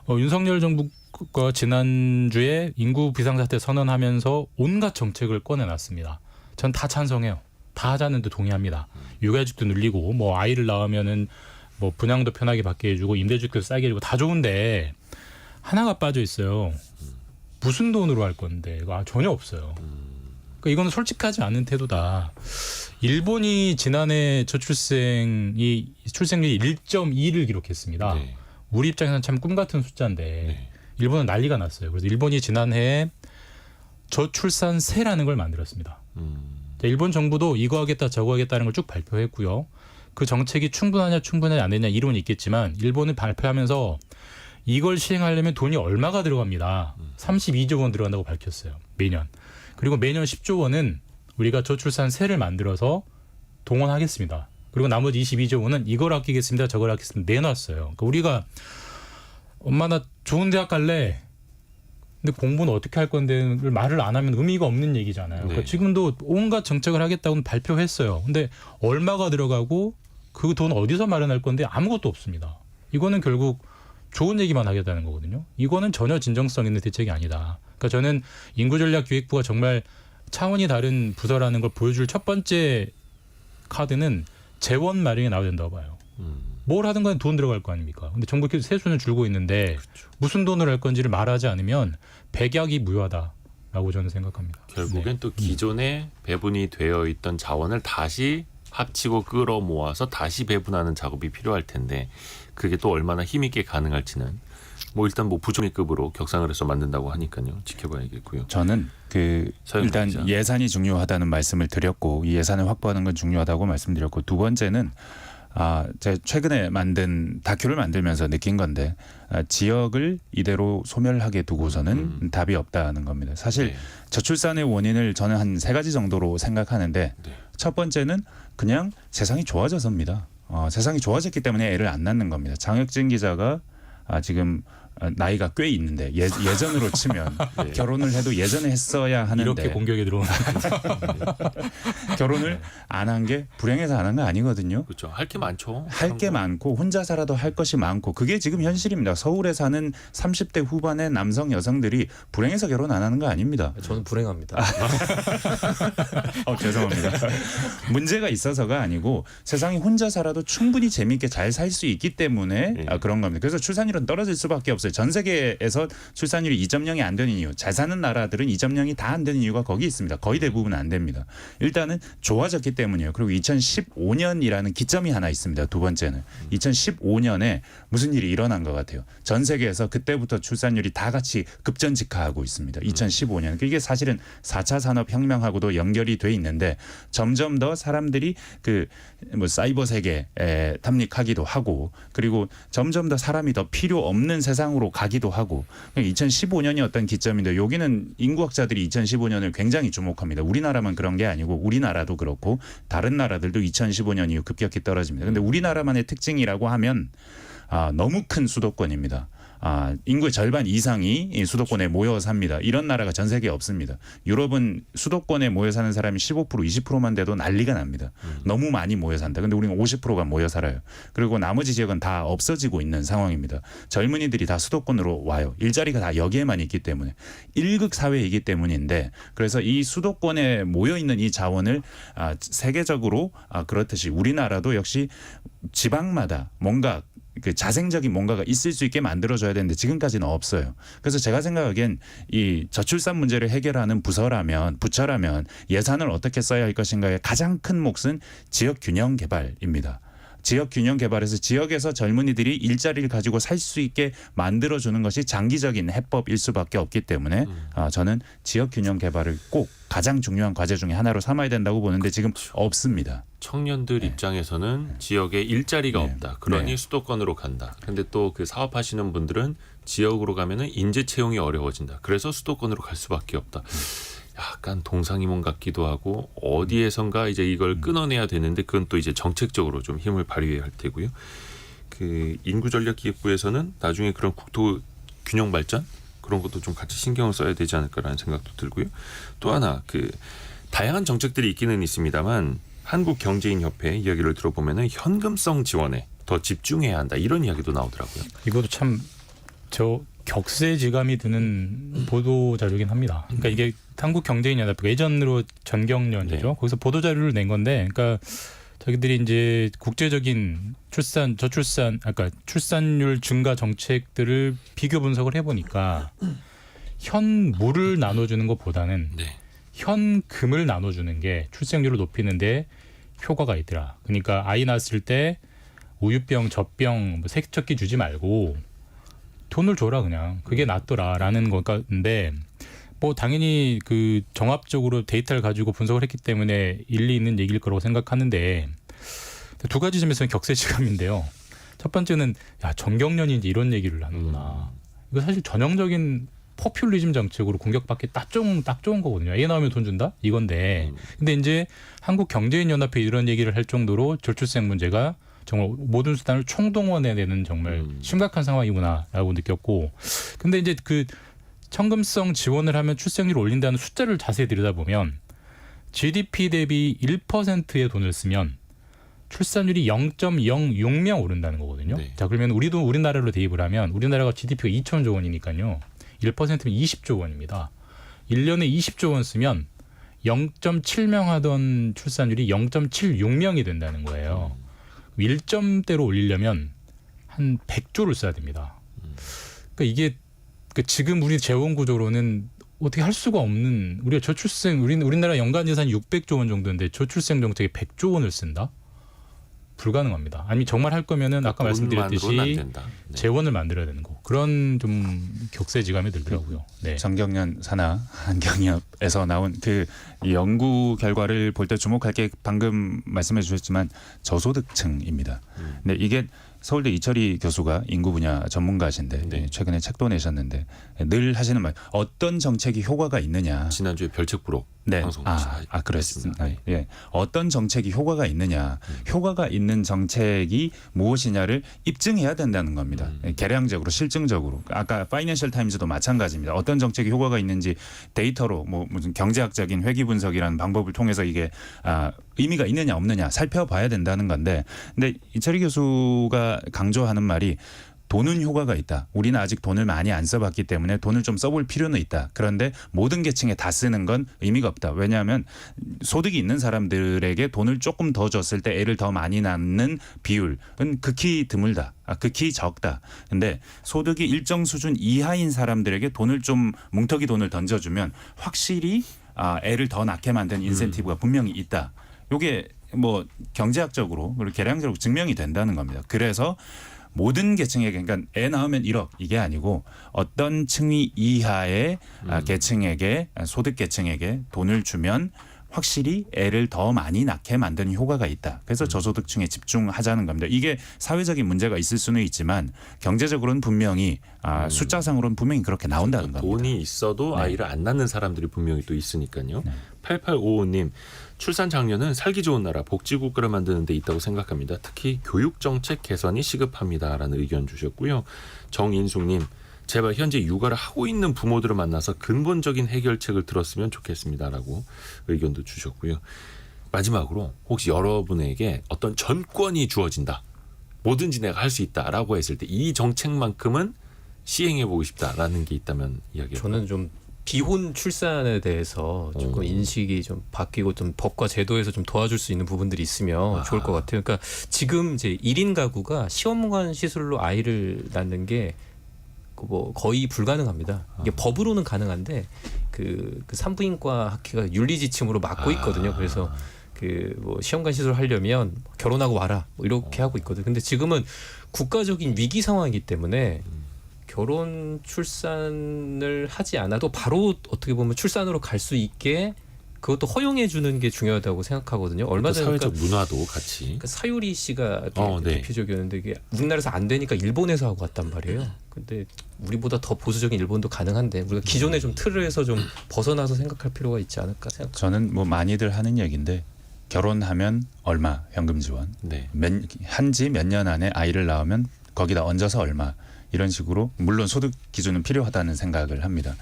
윤석열 정부가 지난주에 인구 비상사태 선언하면서 온갖 정책을 꺼내놨습니다. 전 다 찬성해요. 다 하자는데 동의합니다. 육아휴직도 늘리고 뭐 아이를 낳으면은 뭐 분양도 편하게 받게 해주고 임대주택도 싸게 해주고 다 좋은데 하나가 빠져 있어요. 무슨 돈으로 할 건데 이거 전혀 없어요. 그러니까 이거는 솔직하지 않은 태도다. 일본이 지난해 저출생이 출생률이 1.2를 기록했습니다. 네. 우리 입장에서는 참 꿈 같은 숫자인데 네. 일본은 난리가 났어요. 그래서 일본이 지난해에 저출산세라는 걸 만들었습니다. 일본 정부도 이거 하겠다 저거 하겠다는 걸 쭉 발표했고요. 그 정책이 충분하냐 안 되냐 이론이 있겠지만 일본은 발표하면서 이걸 시행하려면 돈이 얼마가 들어갑니다. 32조 원 들어간다고 밝혔어요. 매년. 그리고 매년 10조 원은 우리가 저출산세를 만들어서 동원하겠습니다. 그리고 나머지 22조 원은 이걸 아끼겠습니다. 저걸 아끼겠습니다. 내놨어요. 그러니까 우리가 엄마 나 좋은 대학 갈래. 근데 공부는 어떻게 할 건데를 말을 안 하면 의미가 없는 얘기잖아요. 그러니까 네. 지금도 온갖 정책을 하겠다고는 발표했어요. 근데 얼마가 들어가고 그 돈 어디서 마련할 건데 아무것도 없습니다. 이거는 결국 좋은 얘기만 하겠다는 거거든요. 이거는 전혀 진정성 있는 대책이 아니다. 그러니까 저는 인구전략기획부가 정말 차원이 다른 부서라는 걸 보여줄 첫 번째 카드는 재원 마련이 나와야 된다고 봐요. 뭘 하든 간에 돈 들어갈 거 아닙니까? 근데 정부 계속 세수는 줄고 있는데 무슨 돈으로 할 건지를 말하지 않으면 백약이 무효하다라고 저는 생각합니다. 결국엔 또 기존에 배분이 되어 있던 자원을 다시 합치고 끌어 모아서 다시 배분하는 작업이 필요할 텐데 그게 또 얼마나 힘있게 가능할지는 뭐 일단 뭐 부총리급으로 격상을 해서 만든다고 하니까요. 지켜봐야겠고요. 저는 서영 일단 기자. 예산이 중요하다는 말씀을 드렸고 이 예산을 확보하는 건 중요하다고 말씀드렸고 두 번째는 제가 최근에 만든 다큐를 만들면서 느낀 건데 지역을 이대로 소멸하게 두고서는 답이 없다는 겁니다. 사실 네. 저출산의 원인을 저는 한 3가지 정도로 생각하는데 네. 첫 번째는 그냥 세상이 좋아져서입니다. 세상이 좋아졌기 때문에 애를 안 낳는 겁니다. 장혁진 기자가 지금 나이가 꽤 있는데 예전으로 치면 네. 결혼을 해도 예전에 했어야 하는데 이렇게 공격에 들어오는 결혼을 안 한 게 불행해서 안 한 거 아니거든요. 그렇죠. 할 게 많죠. 할 게 많고 혼자 살아도 할 것이 많고 그게 지금 현실입니다. 서울에 사는 30대 후반의 남성 여성들이 불행해서 결혼 안 하는 거 아닙니다. 저는 불행합니다. 죄송합니다. 문제가 있어서가 아니고 세상이 혼자 살아도 충분히 재미있게 잘 살 수 있기 때문에 예. 그런 겁니다. 그래서 출산율은 떨어질 수밖에 없어요. 전 세계에서 출산율이 2.0이 안 되는 이유, 잘 사는 나라들은 2.0이 다 안 되는 이유가 거기 있습니다. 거의 대부분 안 됩니다. 일단은 좋아졌기 때문이에요. 그리고 2015년이라는 기점이 하나 있습니다. 두 번째는 2015년에 무슨 일이 일어난 것 같아요. 전 세계에서 그때부터 출산율이 다 같이 급전직하하고 있습니다. 2015년. 이게 사실은 4차 산업혁명하고도 연결이 돼 있는데 점점 더 사람들이 사이버 세계에 탐닉하기도 하고 그리고 점점 더 사람이 더 필요 없는 세상으로 쪽으로 가기도 하고 2015년이 어떤 기점인데 여기는 인구학자들이 2015년을 굉장히 주목합니다. 우리나라만 그런 게 아니고 우리나라도 그렇고 다른 나라들도 2015년 이후 급격히 떨어집니다. 그런데 우리나라만의 특징이라고 하면 너무 큰 수도권입니다. 인구의 절반 이상이 이 수도권에 모여 삽니다. 이런 나라가 전 세계에 없습니다. 유럽은 수도권에 모여 사는 사람이 15% 20%만 돼도 난리가 납니다. 너무 많이 모여 산다. 근데 우리는 50%가 모여 살아요. 그리고 나머지 지역은 다 없어지고 있는 상황입니다. 젊은이들이 다 수도권으로 와요. 일자리가 다 여기에만 있기 때문에 1극 사회이기 때문인데 그래서 이 수도권에 모여 있는 이 자원을 세계적으로 그렇듯이 우리나라도 역시 지방마다 뭔가 그 자생적인 뭔가가 있을 수 있게 만들어줘야 되는데 지금까지는 없어요. 그래서 제가 생각하기엔 이 저출산 문제를 해결하는 부처라면 예산을 어떻게 써야 할 것인가의 가장 큰 몫은 지역 균형 개발입니다. 지역 균형 개발에서 지역에서 젊은이들이 일자리를 가지고 살 수 있게 만들어주는 것이 장기적인 해법일 수밖에 없기 때문에 저는 지역 균형 개발을 꼭 가장 중요한 과제 중에 하나로 삼아야 된다고 보는데 지금 없습니다. 청년들 입장에서는 지역에 일자리가 없다. 그러니 수도권으로 간다. 그런데 또 그 사업하시는 분들은 지역으로 가면은 인재 채용이 어려워진다. 그래서 수도권으로 갈 수밖에 없다. 약간 동상이몽 같기도 하고 어디에선가 이제 이걸 끊어내야 되는데 그건 또 이제 정책적으로 좀 힘을 발휘해야 할 테고요. 그 인구전략기획부에서는 나중에 그런 국토 균형 발전 그런 것도 좀 같이 신경을 써야 되지 않을까라는 생각도 들고요. 또 하나 그 다양한 정책들이 있기는 있습니다만 한국경제인협회 이야기를 들어보면은 현금성 지원에 더 집중해야 한다 이런 이야기도 나오더라고요. 이것도 참 격세지감이 드는 보도 자료긴 합니다. 그러니까 이게 한국경제인연합회가 예전으로 전경련이죠. 거기서 보도 자료를 낸 건데, 그러니까 자기들이 이제 국제적인 출산율 증가 정책들을 비교 분석을 해보니까 현물을 나눠주는 것보다는 현금을 나눠주는 게 출생률을 높이는데 효과가 있더라. 그러니까 아이 낳았을 때 우유병, 젖병, 세척기 주지 말고 돈을 줘라 그냥. 그게 낫더라라는 건데 뭐 당연히 그 종합적으로 데이터를 가지고 분석을 했기 때문에 일리 있는 얘기일 거라고 생각하는데 두 가지 점에서는 격세지감인데요. 첫 번째는 야 전경련이 이런 얘기를 하는구나. 이거 사실 전형적인 포퓰리즘 정책으로 공격받기 딱 좋은 거거든요. 애 나오면 돈 준다 이건데. 근데 이제 한국경제인연합회 이런 얘기를 할 정도로 저출생 문제가 정말 모든 수단을 총동원해야 되는 정말 심각한 상황이구나라고 느꼈고, 근데 이제 그 현금성 지원을 하면 출생률을 올린다는 숫자를 자세히 들여다보면 GDP 대비 1%의 돈을 쓰면 출산율이 0.06명 오른다는 거거든요. 자 그러면 우리나라로 대입을 하면 우리나라가 GDP가 2천조 원이니까요. 1%면 20조 원입니다. 1년에 20조 원 쓰면 0.7명 하던 출산율이 0.76명이 된다는 거예요. 1점대로 올리려면 한 100조를 써야 됩니다. 그러니까 이게 지금 우리 재원 구조로는 어떻게 할 수가 없는, 우리가 저출생 우리나라 연간 예산이 600조 원 정도인데 저출생 정책에 100조 원을 쓴다? 불가능합니다. 아니 정말 할 거면은 아까 말씀드렸듯이 재원을 만들어야 되는 거. 그런 좀 격세지감이 들더라고요. 네. 정경련 산하 한경협에서 나온 그 연구 결과를 볼 때 주목할 게 방금 말씀해 주셨지만 저소득층입니다. 근데 이게 서울대 이철희 교수가 인구 분야 전문가신데 최근에 책도 내셨는데 늘 하시는 말, 어떤 정책이 효과가 있느냐. 지난주에 별책부록 방송 그렇습니다. 예. 어떤 정책이 효과가 있느냐. 효과가 있는 정책이 무엇이냐를 입증해야 된다는 겁니다. 계량적으로 실증적으로. 아까 파이낸셜 타임즈도 마찬가지입니다. 어떤 정책이 효과가 있는지 데이터로 뭐 무슨 경제학적인 회귀 분석이라는 방법을 통해서 이게 의미가 있느냐 없느냐 살펴봐야 된다는 건데, 근데 이철희 교수가 강조하는 말이 돈은 효과가 있다. 우리는 아직 돈을 많이 안 써봤기 때문에 돈을 좀 써볼 필요는 있다. 그런데 모든 계층에 다 쓰는 건 의미가 없다. 왜냐하면 소득이 있는 사람들에게 돈을 조금 더 줬을 때 애를 더 많이 낳는 비율은 극히 드물다. 극히 적다. 근데 소득이 일정 수준 이하인 사람들에게 돈을 좀 뭉텅이 돈을 던져주면 확실히 애를 더 낳게 만드는 인센티브가 분명히 있다. 이게 뭐 경제학적으로 그리고 계량적으로 증명이 된다는 겁니다. 그래서 모든 계층에게, 그러니까 애 낳으면 1억 이게 아니고 어떤 층위 이하의 계층에게, 소득 계층에게 돈을 주면 확실히 애를 더 많이 낳게 만드는 효과가 있다. 그래서 저소득층에 집중하자는 겁니다. 이게 사회적인 문제가 있을 수는 있지만 경제적으로는 분명히 숫자상으로는 분명히 그렇게 나온다는 겁니다. 돈이 있어도 네. 아이를 안 낳는 사람들이 분명히 또 있으니까요. 네. 8855님, 출산 장려는 살기 좋은 나라 복지국가를 만드는 데 있다고 생각합니다. 특히 교육정책 개선이 시급합니다라는 의견 주셨고요. 정인숙님, 제발 현재 육아를 하고 있는 부모들을 만나서 근본적인 해결책을 들었으면 좋겠습니다라고 의견도 주셨고요. 마지막으로 혹시 여러분에게 어떤 전권이 주어진다, 뭐든지 내가 할 수 있다라고 했을 때 이 정책만큼은 시행해보고 싶다라는 게 있다면 이야기해 볼까요? 저는 좀 비혼 출산에 대해서 조금 인식이 좀 바뀌고 좀 법과 제도에서 좀 도와줄 수 있는 부분들이 있으면 좋을 것 같아요. 그러니까 지금 이제 1인 가구가 시험관 시술로 아이를 낳는 게 뭐 거의 불가능합니다. 이게 법으로는 가능한데 그 산부인과 학회가 윤리지침으로 막고 있거든요. 그래서 그 뭐 시험관 시술 하려면 결혼하고 와라 뭐 이렇게 하고 있거든요. 근데 지금은 국가적인 위기 상황이기 때문에 결혼 출산을 하지 않아도 바로 어떻게 보면 출산으로 갈 수 있게 그것도 허용해 주는 게 중요하다고 생각하거든요. 얼마 전에 사회적 문화도 같이. 그러니까 사유리 씨가 네. 대표적이었는데 이게 우리나라에서 안 되니까 일본에서 하고 왔단 말이에요. 근데 우리보다 더 보수적인 일본도 가능한데 우리가 기존의 좀 틀에서 좀 벗어나서 생각할 필요가 있지 않을까 생각. 저는 뭐 많이들 하는 얘기인데 결혼하면 얼마 현금 지원, 네. 한지 몇 년 안에 아이를 낳으면 거기다 얹어서 얼마 이런 식으로 물론 소득 기준은 필요하다는 생각을 합니다.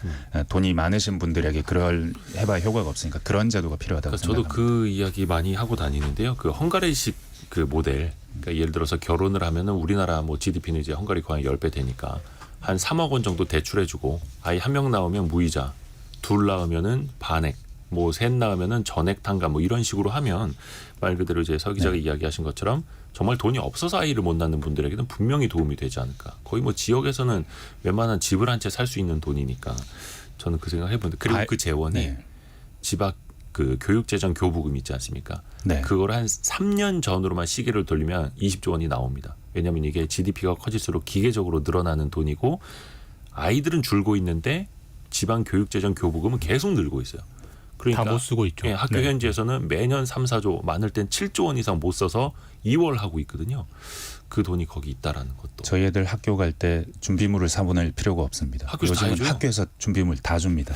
돈이 많으신 분들에게 그럴 해봐야 효과가 없으니까 그런 제도가 필요하다고 그러니까 저도 생각합니다. 그 이야기 많이 하고 다니는데요. 그 헝가리식 그 모델, 그러니까 예를 들어서 결혼을 하면은 우리나라 뭐 GDP는 이제 헝가리 거의 10배 되니까 한 3억 원 정도 대출해주고 아이 한 명 낳으면 무이자, 둘 낳으면은 반액, 뭐 셋 낳으면은 전액 탕감 뭐 이런 식으로 하면 말 그대로 이제 서 기자가 이야기하신 것처럼 정말 돈이 없어서 아이를 못 낳는 분들에게는 분명히 도움이 되지 않을까. 거의 뭐 지역에서는 웬만한 집을 한 채 살 수 있는 돈이니까 저는 그 생각 해보는데 그리고 그 재원이 네. 집 앞 그 교육재정 교부금 있지 않습니까? 네. 그걸 한 3년 전으로만 시계를 돌리면 20조 원이 나옵니다. 왜냐하면 이게 GDP가 커질수록 기계적으로 늘어나는 돈이고 아이들은 줄고 있는데 지방 교육재정 교부금은 계속 늘고 있어요. 그러니까 다 못 쓰고 있죠. 예, 학교 네. 현지에서는 매년 3, 4조, 많을 땐 7조 원 이상 못 써서 2월하고 있거든요. 그 돈이 거기 있다라는 것도. 저희 애들 학교 갈 때 준비물을 사보낼 필요가 없습니다. 학교에서 다 요즘은 해줘요? 학교에서 준비물 다 줍니다.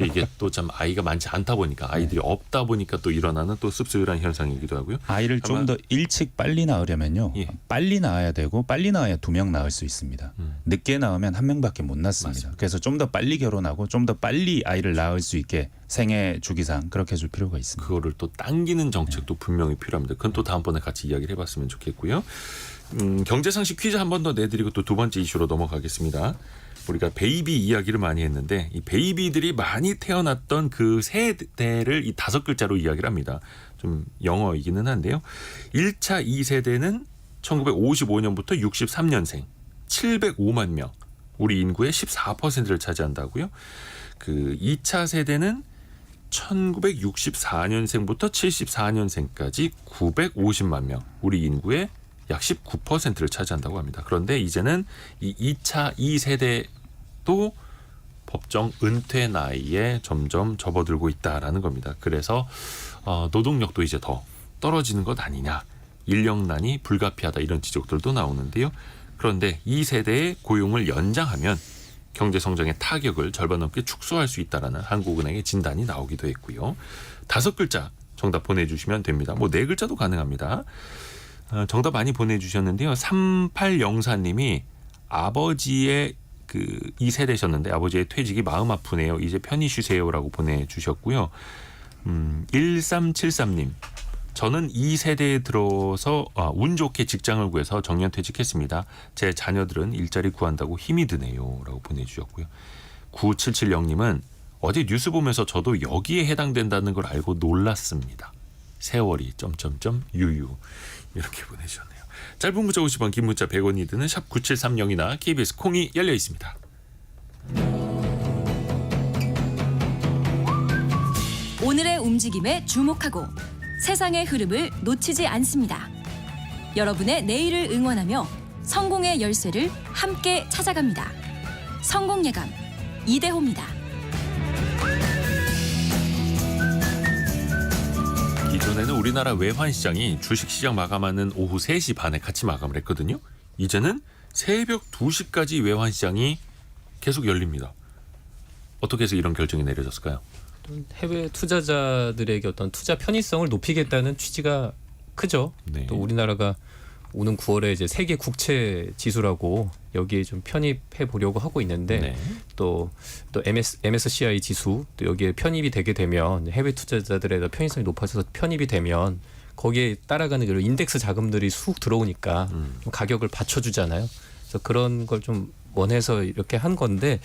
이게 또 참 아이가 많지 않다 보니까 아이들이 없다 보니까 또 일어나는 또 씁쓸한 현상이기도 하고요. 아이를 좀 더 일찍 빨리 낳으려면요. 예. 빨리 낳아야 되고 빨리 낳아야 2명 낳을 수 있습니다. 늦게 낳으면 1명밖에 못 낳습니다. 맞습니다. 그래서 좀 더 빨리 결혼하고 좀 더 빨리 아이를 낳을 수 있게 생애 주기상 그렇게 해줄 필요가 있습니다. 그거를 또 당기는 정책도 분명히 필요합니다. 그건 또 다음번에 같이 이야기를 해봤으면 좋겠고요. 경제상식 퀴즈 한 번 더 내드리고 또 두 번째 이슈로 넘어가겠습니다. 우리가 베이비 이야기를 많이 했는데 이 베이비들이 많이 태어났던 그 세대를 이 5글자로 이야기를 합니다. 좀 영어이기는 한데요. 1차 2세대는 1955년부터 63년생 705만 명. 우리 인구의 14%를 차지한다고요. 그 2차 세대는 1964년생부터 74년생까지 950만 명. 우리 인구의 약 19%를 차지한다고 합니다. 그런데 이제는 이 2차 2세대도 법정 은퇴 나이에 점점 접어들고 있다라는 겁니다. 그래서 노동력도 이제 더 떨어지는 것 아니냐. 인력난이 불가피하다 이런 지적들도 나오는데요. 그런데 2세대의 고용을 연장하면 경제 성장의 타격을 절반 넘게 축소할 수 있다라는 한국은행의 진단이 나오기도 했고요. 5글자 정답 보내주시면 됩니다. 뭐 4글자도 가능합니다. 정답 많이 보내주셨는데요. 3804님이 아버지의 그 2세대셨는데 아버지의 퇴직이 마음 아프네요. 이제 편히 쉬세요라고 보내주셨고요. 1373님. 저는 2세대에 들어서 운 좋게 직장을 구해서 정년퇴직했습니다. 제 자녀들은 일자리 구한다고 힘이 드네요. 라고 보내주셨고요. 9770님은 어제 뉴스 보면서 저도 여기에 해당된다는 걸 알고 놀랐습니다. 세월이 유유 이렇게 보내주셨네요. 짧은 문자 50원, 긴 문자 100원이 드는 샵 9730이나 KBS 콩이 열려 있습니다. 오늘의 움직임에 주목하고 세상의 흐름을 놓치지 않습니다. 여러분의 내일을 응원하며 성공의 열쇠를 함께 찾아갑니다. 성공예감 이대호입니다. 예전에는 우리나라 외환 시장이 주식 시장 마감하는 오후 3시 반에 같이 마감을 했거든요. 이제는 새벽 2시까지 외환 시장이 계속 열립니다. 어떻게 해서 이런 결정이 내려졌을까요? 해외 투자자들에게 어떤 투자 편의성을 높이겠다는 취지가 크죠. 네. 또 우리나라가 오는 9월에 이제 세계 국채 지수라고 여기에 좀 편입해 보려고 하고 있는데 네. 또 MSCI 지수 또 여기에 편입이 되게 되면 해외 투자자들의 편의성이 높아져서 편입이 되면 거기에 따라가는 그런 인덱스 자금들이 쑥 들어오니까 좀 가격을 받쳐주잖아요. 그래서 그런 걸 좀 원해서 이렇게 한 건데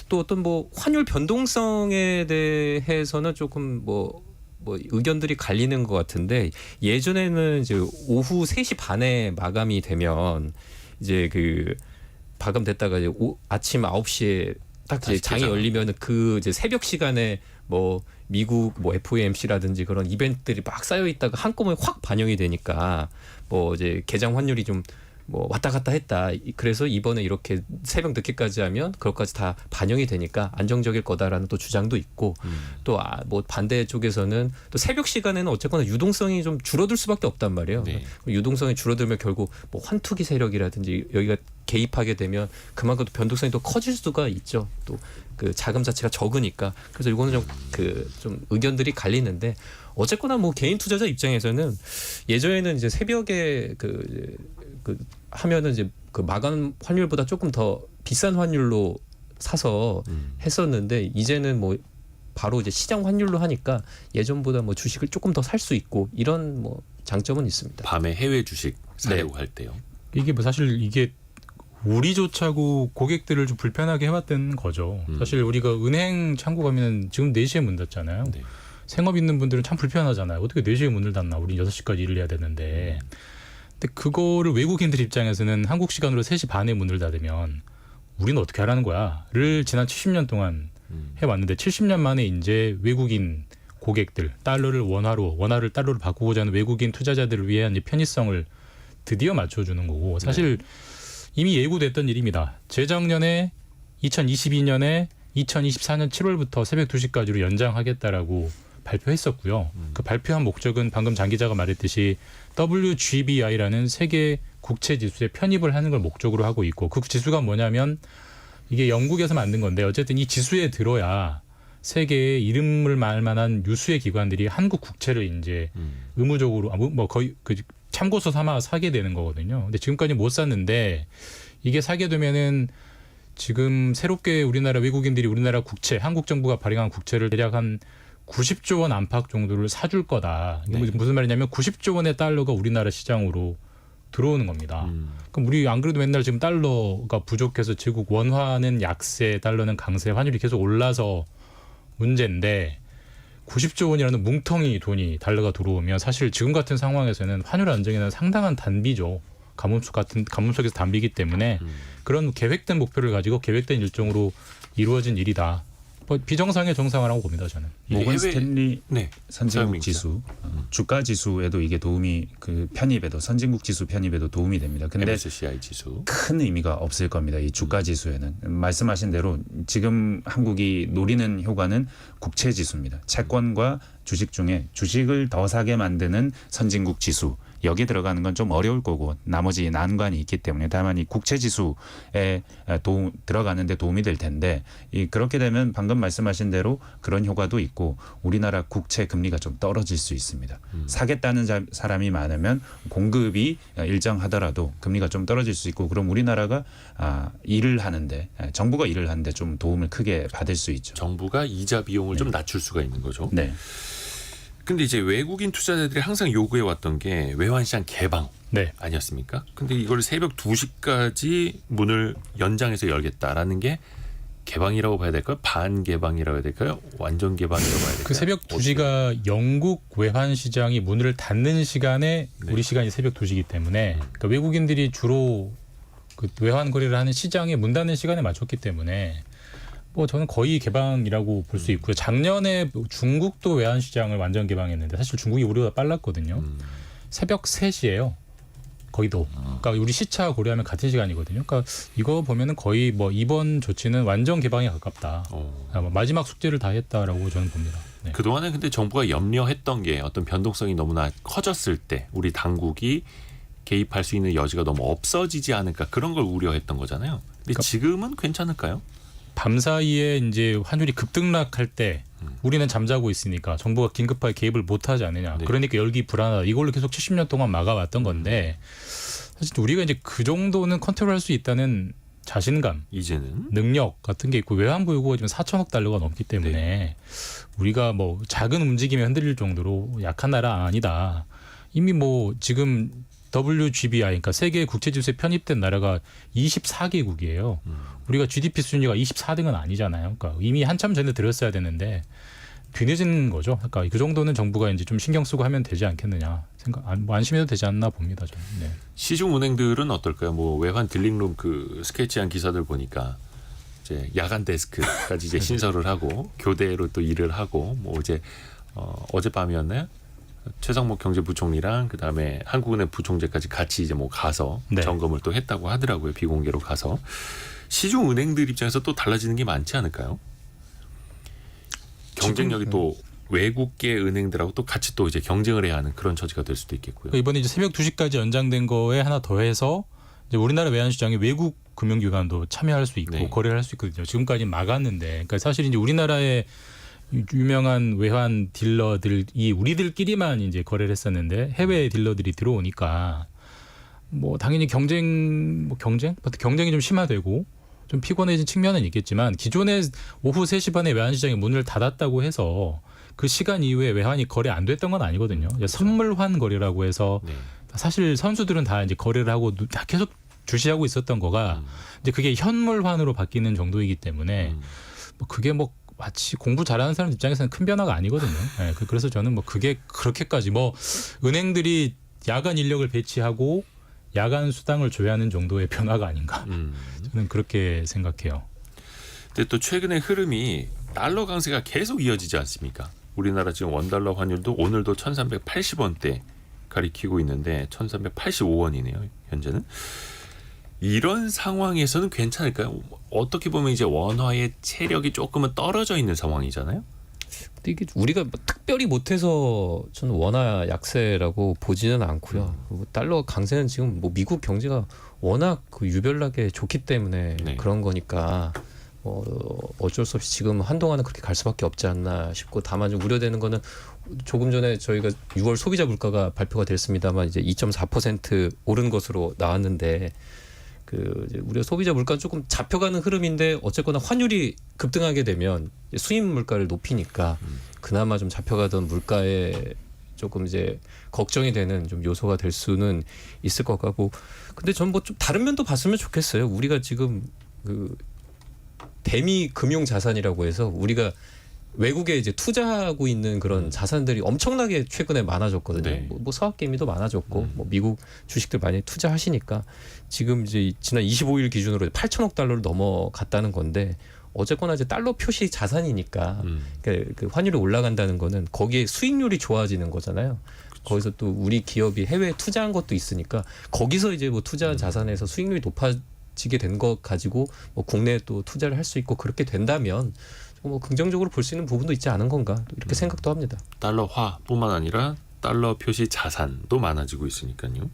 또 어떤 뭐 환율 변동성에 대해서는 조금 뭐 의견들이 갈리는 것 같은데 예전에는 이제 오후 3시 반에 마감이 되면 이제 그 마감됐다가 이제 아침 9시에 딱 이제 장이 열리면 그 이제 새벽 시간에 뭐 미국 뭐 FOMC라든지 그런 이벤트들이 막 쌓여 있다가 한꺼번에 확 반영이 되니까 뭐 이제 개장 환율이 좀 뭐 왔다 갔다 했다. 그래서 이번에 이렇게 새벽 늦게까지 하면 그것까지 다 반영이 되니까 안정적일 거다라는 또 주장도 있고 또 뭐 반대 쪽에서는 또 새벽 시간에는 어쨌거나 유동성이 좀 줄어들 수밖에 없단 말이에요. 네. 유동성이 줄어들면 결국 뭐 환투기 세력이라든지 여기가 개입하게 되면 그만큼 또 변동성이 또 커질 수가 있죠. 또 그 자금 자체가 적으니까 그래서 이거는 좀 의견들이 갈리는데 어쨌거나 뭐 개인 투자자 입장에서는 예전에는 이제 새벽에 그 하면은 이제 그 마감 환율보다 조금 더 비싼 환율로 사서 했었는데 이제는 뭐 바로 이제 시장 환율로 하니까 예전보다 뭐 주식을 조금 더 살 수 있고 이런 뭐 장점은 있습니다. 밤에 해외 주식 사려고 할 때요. 이게 뭐 사실 이게 우리조차고 고객들을 좀 불편하게 해왔던 거죠. 사실 우리가 은행 창구 가면 지금 4시에 문 닫잖아요. 네. 생업 있는 분들은 참 불편하잖아요. 어떻게 4시에 문을 닫나? 우리 6시까지 일을 해야 되는데. 근데 그거를 외국인들 입장에서는 한국 시간으로 3시 반에 문을 닫으면 우리는 어떻게 하라는 거야?를 지난 70년 동안 해왔는데 70년 만에 이제 외국인 고객들 달러를 원화를 달러로 바꾸고자 하는 외국인 투자자들을 위한 이 편의성을 드디어 맞춰주는 거고 사실 이미 예고됐던 일입니다. 재작년에 2022년에 2024년 7월부터 새벽 2시까지로 연장하겠다라고 발표했었고요. 그 발표한 목적은 방금 장 기자가 말했듯이 WGBI라는 세계 국채 지수에 편입을 하는 걸 목적으로 하고 있고 그 지수가 뭐냐면 이게 영국에서 만든 건데 어쨌든 이 지수에 들어야 세계에 이름을 말 만한 유수의 기관들이 한국 국채를 이제 의무적으로 뭐 거의 그 참고서 삼아 사게 되는 거거든요. 근데 지금까지 못 샀는데 이게 사게 되면은 지금 새롭게 우리나라 외국인들이 우리나라 국채, 한국 정부가 발행한 국채를 대략 한 90조 원 안팎 정도를 사줄 거다. 이게 무슨 말이냐면 90조 원의 달러가 우리나라 시장으로 들어오는 겁니다. 그럼 우리 안 그래도 맨날 지금 달러가 부족해서 지국 원화는 약세, 달러는 강세, 환율이 계속 올라서 문제인데 90조 원이라는 뭉텅이 돈이 달러가 들어오면 사실 지금 같은 상황에서는 환율 안정에는 상당한 단비죠. 가뭄 속에서 단비이기 때문에 그런 계획된 목표를 가지고 계획된 일정으로 이루어진 일이다. 뭐 비정상의 정상화라고 봅니다. 저는. 모건 스탠리 네. 선진국 지수, 주가 지수에도 이게 도움이 그 편입에도 선진국 지수 편입에도 도움이 됩니다. 근데 MSCI 지수. 큰 의미가 없을 겁니다. 이 주가 지수에는 말씀하신 대로 지금 한국이 노리는 효과는 국채 지수입니다. 채권과 주식 중에 주식을 더 사게 만드는 선진국 지수. 여기에 들어가는 건 좀 어려울 거고 나머지 난관이 있기 때문에 다만 이 국채 지수에 들어가는데 도움이 될 텐데 그렇게 되면 방금 말씀하신 대로 그런 효과도 있고 우리나라 국채 금리가 좀 떨어질 수 있습니다. 사겠다는 사람이 많으면 공급이 일정하더라도 금리가 좀 떨어질 수 있고 그럼 우리나라가 일을 하는데 정부가 일을 하는데 좀 도움을 크게 받을 수 있죠. 정부가 이자 비용을 좀 낮출 수가 있는 거죠. 네. 근데 이제 외국인 투자자들이 항상 요구해 왔던 게 외환시장 개방 네. 아니었습니까? 근데 이걸 새벽 2시까지 문을 연장해서 열겠다라는 게 개방이라고 봐야 될까요? 반개방이라고 해야 될까요? 완전 개방이라고 봐야 될까요? 그 새벽 2시가 영국 외환 시장이 문을 닫는 시간에 우리 시간이 새벽 2시이기 때문에 그러니까 외국인들이 주로 그 외환 거래를 하는 시장에 문 닫는 시간에 맞췄기 때문에 뭐 저는 거의 개방이라고 볼 수 있고요. 작년에 중국도 외환 시장을 완전 개방했는데 사실 중국이 우리보다 빨랐거든요. 새벽 3시예요. 거의도. 그러니까 우리 시차 고려하면 같은 시간이거든요. 그러니까 이거 보면은 거의 뭐 이번 조치는 완전 개방에 가깝다. 마지막 숙제를 다 했다라고 저는 봅니다. 네. 네. 그동안에 근데 정부가 염려했던 게 어떤 변동성이 너무나 커졌을 때 우리 당국이 개입할 수 있는 여지가 너무 없어지지 않을까 그런 걸 우려했던 거잖아요. 근데 그러니까 지금은 괜찮을까요? 밤 사이에 이제 환율이 급등락할 때 우리는 잠자고 있으니까 정부가 긴급하게 개입을 못하지 않느냐. 네. 그러니까 열기 불안하다. 이걸로 계속 70년 동안 막아왔던 건데 사실 우리가 이제 그 정도는 컨트롤할 수 있다는 자신감, 이제는 능력 같은 게 있고 외환 보유고가 지금 4천억 달러가 넘기 때문에 네. 우리가 뭐 작은 움직임에 흔들릴 정도로 약한 나라 아니다. 이미 뭐 지금 WGBI 그러니까 세계 국제지수에 편입된 나라가 24개국이에요. 우리가 GDP 순위가 24등은 아니잖아요. 그러니까 이미 한참 전에 들었어야 되는데 뒤늦은 거죠. 그러니까 그 정도는 정부가 이제 좀 신경 쓰고 하면 되지 않겠느냐 생각, 뭐 안심해도 되지 않나 봅니다. 저는. 네. 시중 은행들은 어떨까요? 뭐 외환 딜링룸 그 스케치한 기사들 보니까 이제 야간 데스크까지 이제 신설을 하고 교대로 또 일을 하고 뭐 이제 어젯밤이었나요? 최상목 경제부총리랑 그다음에 한국은행 부총재까지 같이 이제 뭐 가서 네. 점검을 또 했다고 하더라고요. 비공개로 가서. 시중 은행들 입장에서 또 달라지는 게 많지 않을까요? 경쟁력이 또 외국계 은행들하고 또 같이 또 이제 경쟁을 해야 하는 그런 처지가 될 수도 있겠고요. 그러니까 이번에 이제 새벽 2시까지 연장된 거에 하나 더해서 이제 우리나라 외환시장에 외국 금융기관도 참여할 수 있고 네. 거래를 할 수 있거든요. 지금까지 막았는데, 그러니까 사실 이제 우리나라의 유명한 외환 딜러들이 우리들끼리만 이제 거래를 했었는데 해외 딜러들이 들어오니까 뭐 당연히 경쟁이 좀 심화되고 좀 피곤해진 측면은 있겠지만 기존에 오후 3시 반에 외환시장이 문을 닫았다고 해서 그 시간 이후에 외환이 거래 안 됐던 건 아니거든요. 선물환 거래라고 해서 네. 사실 선수들은 다 이제 거래를 하고 다 계속 주시하고 있었던 거가 이제 그게 현물환으로 바뀌는 정도이기 때문에 뭐 그게 뭐 마치 공부 잘하는 사람 입장에서는 큰 변화가 아니거든요. 네, 그래서 저는 뭐 그게 그렇게까지 뭐 은행들이 야간 인력을 배치하고 야간 수당을 줘야 하는 정도의 변화가 아닌가. 저는 그렇게 생각해요. 근데 또 최근의 흐름이 달러 강세가 계속 이어지지 않습니까? 우리나라 지금 원달러 환율도 오늘도 1380원대 가리키고 있는데 1385원이네요. 현재는. 이런 상황에서는 괜찮을까요? 어떻게 보면 이제 원화의 체력이 조금은 떨어져 있는 상황이잖아요. 근데 이게 우리가 뭐 특별히 못해서 저는 원화 약세라고 보지는 않고요. 그리고 달러 강세는 지금 뭐 미국 경제가 워낙 그 유별나게 좋기 때문에 네. 그런 거니까 어쩔 수 없이 지금 한동안은 그렇게 갈 수밖에 없지 않나 싶고, 다만 좀 우려되는 거는 조금 전에 저희가 6월 소비자 물가가 발표가 됐습니다만 이제 2.4% 오른 것으로 나왔는데 그 이제 우리가 소비자 물가는 조금 잡혀가는 흐름인데 어쨌거나 환율이 급등하게 되면 수입 물가를 높이니까 그나마 좀 잡혀가던 물가에 조금 이제 걱정이 되는 좀 요소가 될 수는 있을 것 같고, 근데 전 뭐 좀 다른 면도 봤으면 좋겠어요. 우리가 지금 그 대미 금융 자산이라고 해서 우리가 외국에 이제 투자하고 있는 그런 자산들이 엄청나게 최근에 많아졌거든요. 네. 뭐 사학개미도 많아졌고 뭐 미국 주식들 많이 투자하시니까 지금 이제 지난 25일 기준으로 8천억 달러를 넘어갔다는 건데, 어쨌거나 이제 달러 표시 자산이니까 그러니까 그 환율이 올라간다는 거는 거기에 수익률이 좋아지는 거잖아요. 거기서 또 우리 기업이 해외에 투자한 것도 있으니까 거기서 이제 뭐 투자한 자산에서 수익률이 높아지게 된 것 가지고 뭐 국내에 또 투자를 할 수 있고 그렇게 된다면 뭐 긍정적으로 볼 수 있는 부분도 있지 않은 건가 이렇게 생각도 합니다. 달러화뿐만 아니라 달러 표시 자산도 많아지고 있으니까요.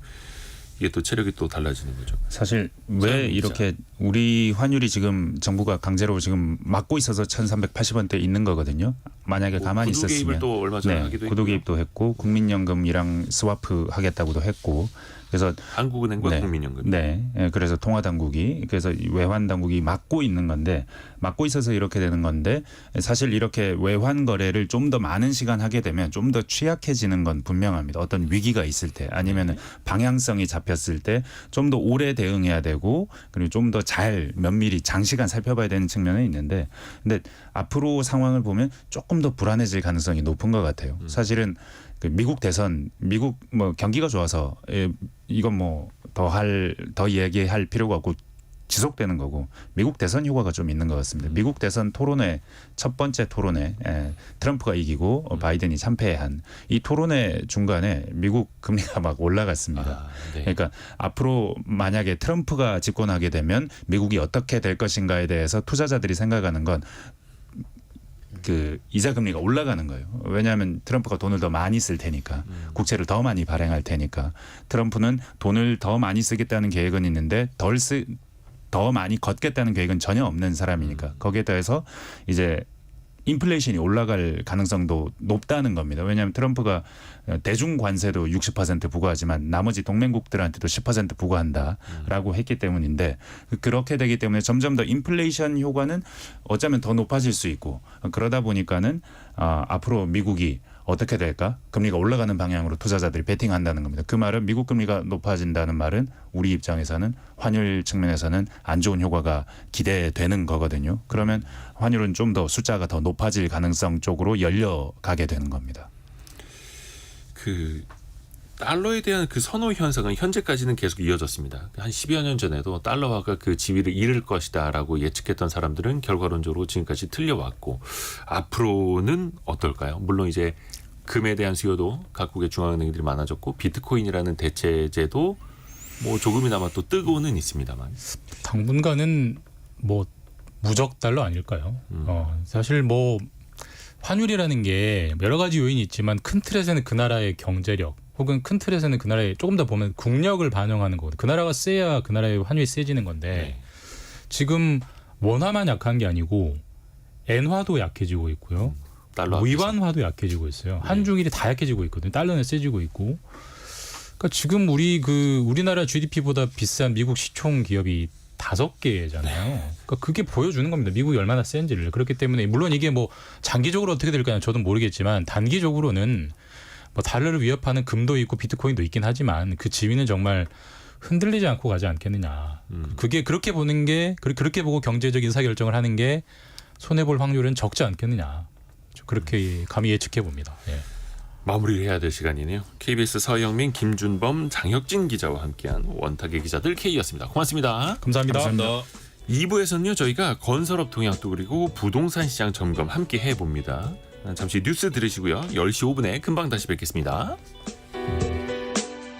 이게 또 체력이 또 달라지는 거죠. 사실 왜 이렇게 우리 환율이 지금 정부가 강제로 지금 막고 있어서 1380원대 있는 거거든요. 만약에 가만히 구두 개입을 있었으면 또 얼마 전에 하기도 구두 했고요. 개입도 했고 국민연금이랑 스와프 하겠다고도 했고, 그래서 한국은행과 네. 국민연금. 네, 그래서 통화당국이 그래서 외환 당국이 막고 있는 건데, 막고 있어서 이렇게 되는 건데, 사실 이렇게 외환 거래를 좀 더 많은 시간 하게 되면 좀 더 취약해지는 건 분명합니다. 어떤 위기가 있을 때 아니면은 방향성이 잡혔을 때 좀 더 오래 대응해야 되고, 그리고 좀 더 잘 면밀히 장시간 살펴봐야 되는 측면은 있는데, 근데 앞으로 상황을 보면 조금 더 불안해질 가능성이 높은 것 같아요. 사실은 그 미국 대선, 미국 뭐 경기가 좋아서 이건 뭐 더 얘기할 필요가 없고 지속되는 거고, 미국 대선 효과가 좀 있는 것 같습니다. 미국 대선 토론회 첫 번째 토론회 트럼프가 이기고 바이든이 참패한 이 토론회 중간에 미국 금리가 막 올라갔습니다. 네. 그러니까 앞으로 만약에 트럼프가 집권하게 되면 미국이 어떻게 될 것인가에 대해서 투자자들이 생각하는 건 그 이자 금리가 올라가는 거예요. 왜냐하면 트럼프가 돈을 더 많이 쓸 테니까 국채를 더 많이 발행할 테니까 트럼프는 돈을 더 많이 쓰겠다는 계획은 있는데 더 많이 걷겠다는 계획은 전혀 없는 사람이니까 거기에 더해서 이제 인플레이션이 올라갈 가능성도 높다는 겁니다. 왜냐하면 트럼프가 대중 관세도 60% 부과하지만 나머지 동맹국들한테도 10% 부과한다라고 했기 때문인데 그렇게 되기 때문에 점점 더 인플레이션 효과는 어쩌면 더 높아질 수 있고 그러다 보니까는 앞으로 미국이 어떻게 될까? 금리가 올라가는 방향으로 투자자들이 베팅한다는 겁니다. 그 말은 미국 금리가 높아진다는 말은 우리 입장에서는 환율 측면에서는 안 좋은 효과가 기대되는 거거든요. 그러면 환율은 좀 더 숫자가 더 높아질 가능성 쪽으로 열려가게 되는 겁니다. 그 달러에 대한 그 선호 현상은 현재까지는 계속 이어졌습니다. 한 10여 년 전에도 달러화가 그 지위를 잃을 것이다라고 예측했던 사람들은 결과론적으로 지금까지 틀려왔고 앞으로는 어떨까요? 물론 이제 금에 대한 수요도 각국의 중앙은행들이 많아졌고 비트코인이라는 대체제도 뭐 조금이나마 또 뜨고는 있습니다만 당분간은 뭐 무적 달러 아닐까요? 사실 뭐 환율이라는 게 여러 가지 요인이 있지만 큰 틀에서는 그 나라의 경제력 혹은 큰 틀에서는 그 나라의 조금 더 보면 국력을 반영하는 거거든요. 그 나라가 세야 그 나라의 환율이 세지는 건데 지금 원화만 약한 게 아니고 엔화도 약해지고 있고요. 달러 위안화도 약해지고 있어요. 한중일이 다 약해지고 있거든요. 달러는 세지고 있고. 그러니까 지금 우리나라 GDP보다 비싼 미국 시총 기업이 5개잖아요. 그러니까 그게 보여주는 겁니다. 미국이 얼마나 센지를. 그렇기 때문에 물론 이게 뭐 장기적으로 어떻게 될까요? 저도 모르겠지만 단기적으로는 뭐 달러를 위협하는 금도 있고 비트코인도 있긴 하지만 그 지위는 정말 흔들리지 않고 가지 않겠느냐. 그게 그렇게 보는 게 그렇게 보고 경제적 의사결정을 하는 게 손해볼 확률은 적지 않겠느냐. 그렇게 감히 예측해 봅니다. 예. 마무리를 해야 될 시간이네요. KBS 서영민, 김준범, 장혁진 기자와 함께한 원탁의 기자들 K였습니다. 고맙습니다. 감사합니다. 2부에서는요. 저희가 건설업 동향도 그리고 부동산 시장 점검 함께 해봅니다. 잠시 뉴스 들으시고요. 10시 5분에 금방 다시 뵙겠습니다.